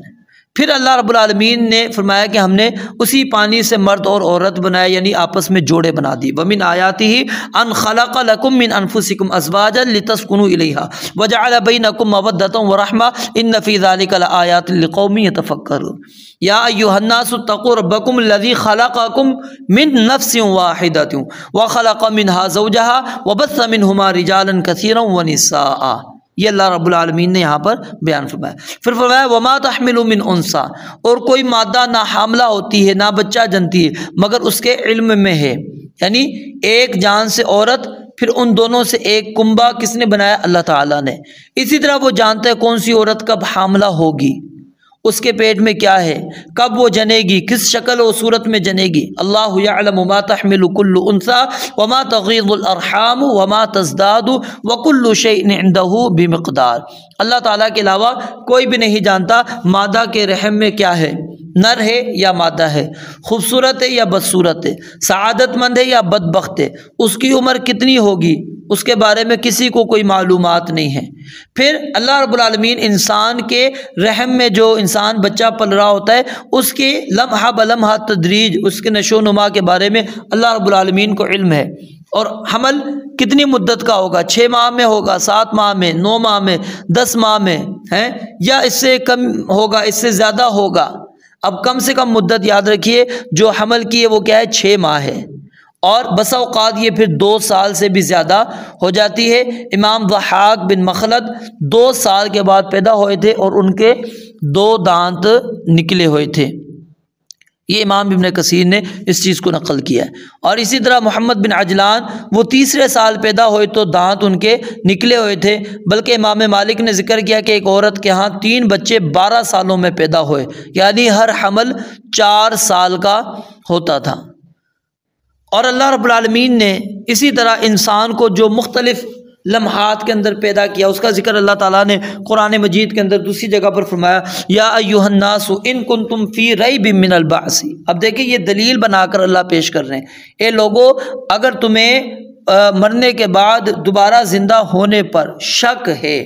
پھر اللہ رب العالمین نے فرمایا کہ ہم نے اسی پانی سے مرد اور عورت بنایا، یعنی آپس میں جوڑے بنا دی۔ ومن آیاتہ ان خلق لکم من انفسکم ازواجا لتسکنوا الیہا وجعل بینکم مودۃ ورحمۃ ان فی ذلک لآیات لقوم یتفکرون۔ یا ایھا الناس اتقوا ربکم الذی خلقکم من نفس واحدۃ وخلق منها زوجها وبث منہما رجالا کثیرا ونساء، یہ اللہ رب العالمین نے یہاں پر بیان فرمایا۔ پھر فرمایا وما تحمل من انثی، اور کوئی مادہ نہ حاملہ ہوتی ہے نہ بچہ جنتی ہے مگر اس کے علم میں ہے، یعنی ایک جان سے عورت، پھر ان دونوں سے ایک کنبہ کس نے بنایا؟ اللہ تعالیٰ نے۔ اسی طرح وہ جانتا ہے کون سی عورت کب حاملہ ہوگی، اس کے پیٹ میں کیا ہے، کب وہ جنے گی، کس شکل و صورت میں جنے گی۔ اللہ یعلم ما تحمل کل انثی وما تغیض الارحام وما تزداد وکل شیء عنده بمقدار، اللہ تعالیٰ کے علاوہ کوئی بھی نہیں جانتا مادہ کے رحم میں کیا ہے، نر ہے یا مادہ ہے، خوبصورت ہے یا بدصورت ہے، سعادت مند ہے یا بدبخت ہے، اس کی عمر کتنی ہوگی، اس کے بارے میں کسی کو کوئی معلومات نہیں ہے۔ پھر اللہ رب العالمین انسان کے رحم میں جو انسان بچہ پل رہا ہوتا ہے اس کے لمحہ بلمحہ تدریج، اس کے نشو و نما کے بارے میں اللہ رب العالمین کو علم ہے، اور حمل کتنی مدت کا ہوگا، 6 ماہ میں ہوگا، 7 ماہ میں، 9 ماہ میں، 10 ماہ میں ہے، یا اس سے کم ہوگا، اس سے زیادہ ہوگا۔ اب کم سے کم مدت یاد رکھیے جو حمل کی ہے وہ کیا ہے، 6 ماہ ہے، اور بسا اوقات یہ پھر 2 سال سے بھی زیادہ ہو جاتی ہے۔ امام ضحاک بن مخلد 2 سال کے بعد پیدا ہوئے تھے اور ان کے 2 دانت نکلے ہوئے تھے۔ یہ امام ابن کثیر نے اس چیز کو نقل کیا ہے۔ اور اسی طرح محمد بن عجلان وہ 3 سال پیدا ہوئے تو دانت ان کے نکلے ہوئے تھے، بلکہ امام مالک نے ذکر کیا کہ ایک عورت کے ہاں 3 بچے 12 سالوں میں پیدا ہوئے، یعنی ہر حمل 4 سال کا ہوتا تھا۔ اور اللہ رب العالمین نے اسی طرح انسان کو جو مختلف لمحات کے اندر پیدا کیا، اس کا ذکر اللہ تعالیٰ نے قرآن مجید کے اندر دوسری جگہ پر فرمایا، یا ایھا الناس ان کنتم فی ریب من البعث۔ اب دیکھیں یہ دلیل بنا کر اللہ پیش کر رہے ہیں، اے لوگو اگر تمہیں مرنے کے بعد دوبارہ زندہ ہونے پر شک ہے،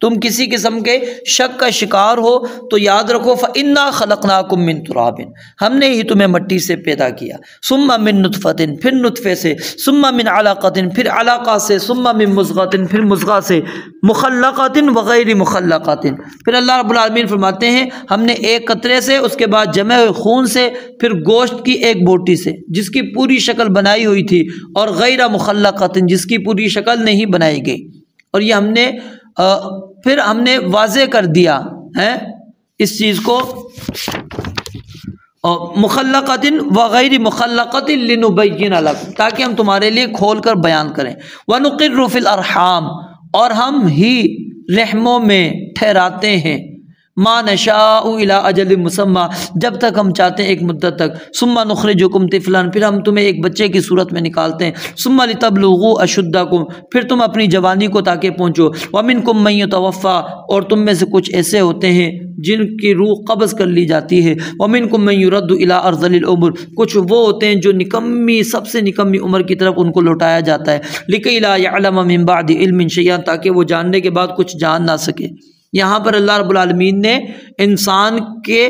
تم کسی قسم کے شک کا شکار ہو، تو یاد رکھو فَإِنَّا خَلَقْنَاكُم مِّن تُرَابٍ، ہم نے ہی تمہیں مٹی سے پیدا کیا، ثُمَّ مِن نُطْفَةٍ، پھر نطفے سے، ثُمَّ مِن عَلَقَةٍ، پھر علقہ سے، ثُمَّ مِن مُضْغَةٍ، پھر مضغہ سے، مُخَلَّقَةٍ وغیر مُخَلَّقَةٍ۔ پھر اللہ رب العالمین فرماتے ہیں ہم نے ایک قطرے سے، اس کے بعد جمع ہوئے خون سے، پھر گوشت کی ایک بوٹی سے جس کی پوری شکل بنائی ہوئی تھی، اور غیر مخلقۃ جس کی پوری شکل نہیں بنائی گئی، اور یہ پھر ہم نے واضح کر دیا ہے اس چیز کو، مخلقۃ وغیر مخلقۃ لنبین لکم، تاکہ ہم تمہارے لیے کھول کر بیان کریں، ونقر فی الارحام، اور ہم ہی رحموں میں ٹھہراتے ہیں، ما نشاء الی اجل مسمی، جب تک ہم چاہتے ہیں ایک مدت تک، ثم نخرجکم طفلا، پھر ہم تمہیں ایک بچے کی صورت میں نکالتے ہیں، ثم لتبلغوا اشدکم، پھر تم اپنی جوانی کو تاکہ پہنچو، ومنکم من یتوفی، اور تم میں سے کچھ ایسے ہوتے ہیں جن کی روح قبض کر لی جاتی ہے، ومنکم من یرد الی ارذل العمر، کچھ وہ ہوتے ہیں جو نکمی، سب سے نکمی عمر کی طرف ان کو لوٹایا جاتا ہے، لکی لا یعلم من بعد علم شیئا، تاکہ وہ جاننے کے بعد کچھ جان نہ سکے۔ یہاں پر اللہ رب العالمین نے انسان کے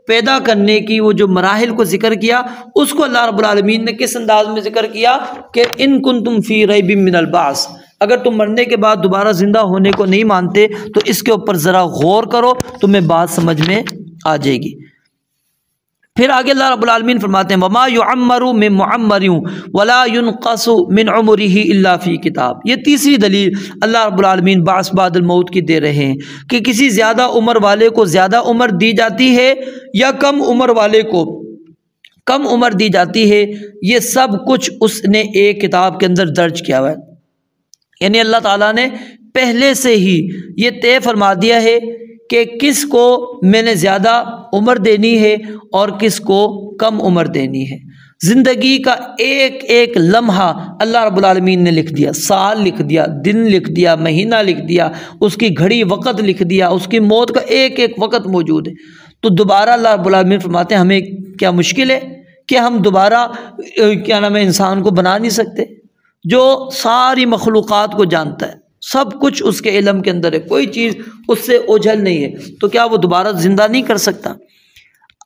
پیدا کرنے کی وہ جو مراحل کو ذکر کیا، اس کو اللہ رب العالمین نے کس انداز میں ذکر کیا کہ ان کنتم فی ریب من البعث، اگر تم مرنے کے بعد دوبارہ زندہ ہونے کو نہیں مانتے تو اس کے اوپر ذرا غور کرو، تمہیں بات سمجھ میں آ جائے گی۔ پھر آگے اللہ رب العالمین فرماتے ہیں وما یعمر من معمر ولا ينقص من عمره الا فی کتاب۔ یہ تیسری دلیل اللہ رب العالمین بعث بعد الموت کی دے رہے ہیں کہ کسی زیادہ عمر والے کو زیادہ عمر دی جاتی ہے یا کم عمر والے کو کم عمر دی جاتی ہے، یہ سب کچھ اس نے ایک کتاب کے اندر درج کیا ہوا ہے، یعنی اللہ تعالیٰ نے پہلے سے ہی یہ طے فرما دیا ہے کہ کس کو میں نے زیادہ عمر دینی ہے اور کس کو کم عمر دینی ہے۔ زندگی کا ایک ایک لمحہ اللہ رب العالمین نے لکھ دیا، سال لکھ دیا، دن لکھ دیا، مہینہ لکھ دیا، اس کی گھڑی وقت لکھ دیا، اس کی موت کا ایک ایک وقت موجود ہے۔ تو دوبارہ اللہ رب العالمین فرماتے ہیں ہمیں کیا مشکل ہے کہ ہم دوبارہ انسان کو بنا نہیں سکتے، جو ساری مخلوقات کو جانتا ہے، سب کچھ اس کے علم کے اندر ہے، کوئی چیز اس سے اوجھل نہیں ہے، تو کیا وہ دوبارہ زندہ نہیں کر سکتا؟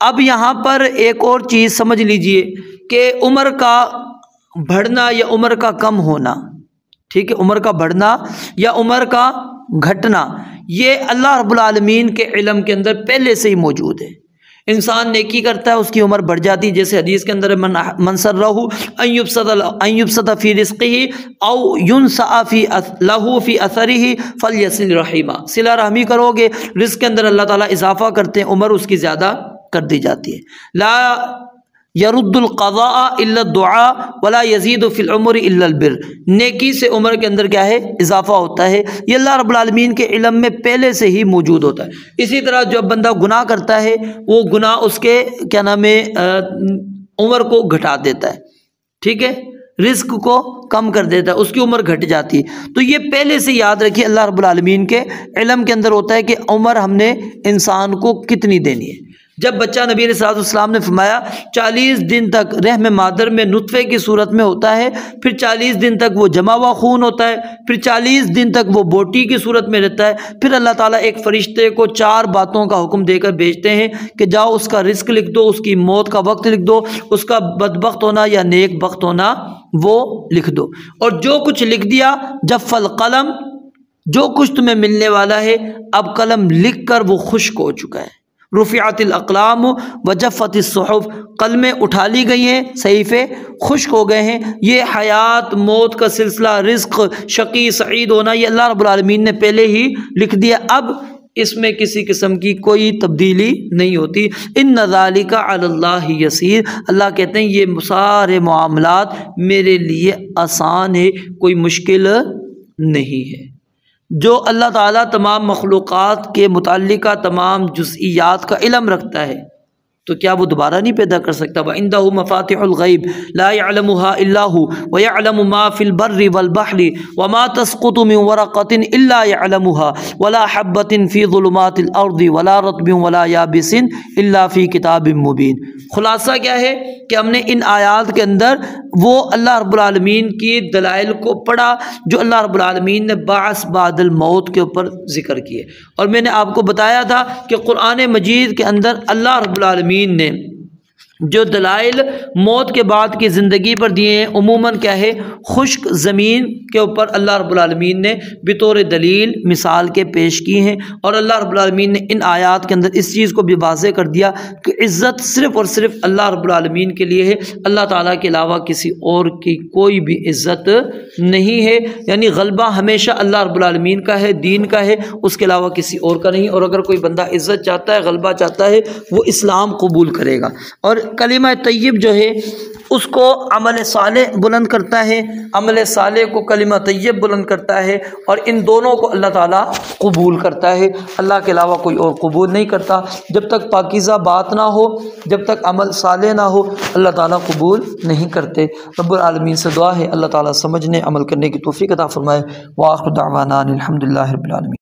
اب یہاں پر ایک اور چیز سمجھ لیجئے کہ عمر کا بڑھنا یا عمر کا کم ہونا، ٹھیک ہے، عمر کا بڑھنا یا عمر کا گھٹنا، یہ اللہ رب العالمین کے علم کے اندر پہلے سے ہی موجود ہے۔ انسان نیکی کرتا ہے اس کی عمر بڑھ جاتی ہے، جیسے حدیث کے اندر من سرہ ان یبسط فی رزقہ او ینسأ لہ فی اثرہ فلیصل رحمہ، صلہ رحمی کرو گے، رزق کے اندر اللہ تعالیٰ اضافہ کرتے ہیں، عمر اس کی زیادہ کر دی جاتی ہے۔ لا یرد القضاء الا الدعاء ولا یزید فی العمر الا البر، نیکی سے عمر کے اندر کیا ہے؟ اضافہ ہوتا ہے، یہ اللہ رب العالمین کے علم میں پہلے سے ہی موجود ہوتا ہے۔ اسی طرح جب بندہ گناہ کرتا ہے وہ گناہ اس کے عمر کو گھٹا دیتا ہے، ٹھیک ہے، رزق کو کم کر دیتا ہے، اس کی عمر گھٹ جاتی ہے۔ تو یہ پہلے سے یاد رکھیے اللہ رب العالمین کے علم کے اندر ہوتا ہے کہ عمر ہم نے انسان کو کتنی دینی ہے۔ جب بچہ نبی علیہ الصلوۃ والسلام نے فرمایا 40 دن تک رحم مادر میں نطفے کی صورت میں ہوتا ہے، پھر 40 دن تک وہ جمع ہوا خون ہوتا ہے، پھر 40 دن تک وہ بوٹی کی صورت میں رہتا ہے، پھر اللہ تعالیٰ ایک فرشتے کو 4 باتوں کا حکم دے کر بھیجتے ہیں کہ جاؤ اس کا رزق لکھ دو، اس کی موت کا وقت لکھ دو، اس کا بدبخت ہونا یا نیک بخت ہونا وہ لکھ دو، اور جو کچھ لکھ دیا جف القلم، جو کچھ تمہیں ملنے والا ہے اب قلم لکھ کر وہ خشک ہو چکا ہے، رفعت الاقلام وجفت الصحف، قلمیں اٹھا لی گئی ہیں، صحیفے خشک ہو گئے ہیں۔ یہ حیات موت کا سلسلہ، رزق، شقی سعید ہونا، یہ اللہ رب العالمین نے پہلے ہی لکھ دیا، اب اس میں کسی قسم کی کوئی تبدیلی نہیں ہوتی۔ ان ذالک علی اللہ یسیر، اللہ کہتے ہیں یہ سارے معاملات میرے لیے آسان ہے، کوئی مشکل نہیں ہے۔ جو اللہ تعالیٰ تمام مخلوقات کے متعلقہ تمام جزئیات کا علم رکھتا ہے تو کیا وہ دوبارہ نہیں پیدا کر سکتا؟ وَعِندَهُ مَفَاتِحُ الْغَيْبِ لَا يَعْلَمُهَا إِلَّا هُوَ وَيَعْلَمُ مَا فِي الْبَرِّ وَالْبَحْرِ وَمَا تَسْقُطُ مِنْ وَرَقَةٍ إِلَّا يَعْلَمُهَا وَلَا حَبَّةٍ فِي ظُلُمَاتِ الْأَرْضِ وَلَا رَطْبٍ وَلَا يَابِسٍ إِلَّا فِي كِتَابٍ مُبِينٍ۔ خلاصہ کیا ہے کہ ہم نے ان آیات کے اندر وہ اللہ رب العالمین کی دلائل کو پڑھا جو اللہ رب العالمین نے بعث بعد الموت کے اوپر ذکر کیے، اور میں نے آپ کو بتایا تھا کہ قرآن مجید کے اندر اللہ رب العالمین نے جو دلائل موت کے بعد کی زندگی پر دیے ہیں عموماً کیا ہے، خشک زمین کے اوپر اللہ رب العالمین نے بطور دلیل مثال کے پیش کی ہیں، اور اللہ رب العالمین نے ان آیات کے اندر اس چیز کو بھی واضح کر دیا کہ عزت صرف اور صرف اللہ رب العالمین کے لیے ہے، اللہ تعالیٰ کے علاوہ کسی اور کی کوئی بھی عزت نہیں ہے، یعنی غلبہ ہمیشہ اللہ رب العالمین کا ہے، دین کا ہے، اس کے علاوہ کسی اور کا نہیں۔ اور اگر کوئی بندہ عزت چاہتا ہے، غلبہ چاہتا ہے، وہ اسلام قبول کرے گا، اور کلمہ طیب جو ہے اس کو عمل صالح بلند کرتا ہے، عمل صالح کو کلمہ طیب بلند کرتا ہے، اور ان دونوں کو اللہ تعالیٰ قبول کرتا ہے، اللہ کے علاوہ کوئی اور قبول نہیں کرتا۔ جب تک پاکیزہ بات نہ ہو، جب تک عمل صالح نہ ہو، اللہ تعالیٰ قبول نہیں کرتے۔ رب العالمین سے دعا ہے اللہ تعالیٰ سمجھنے عمل کرنے کی توفیق عطا فرمائے۔ وآخر دعوانا الحمدللہ رب العالمین۔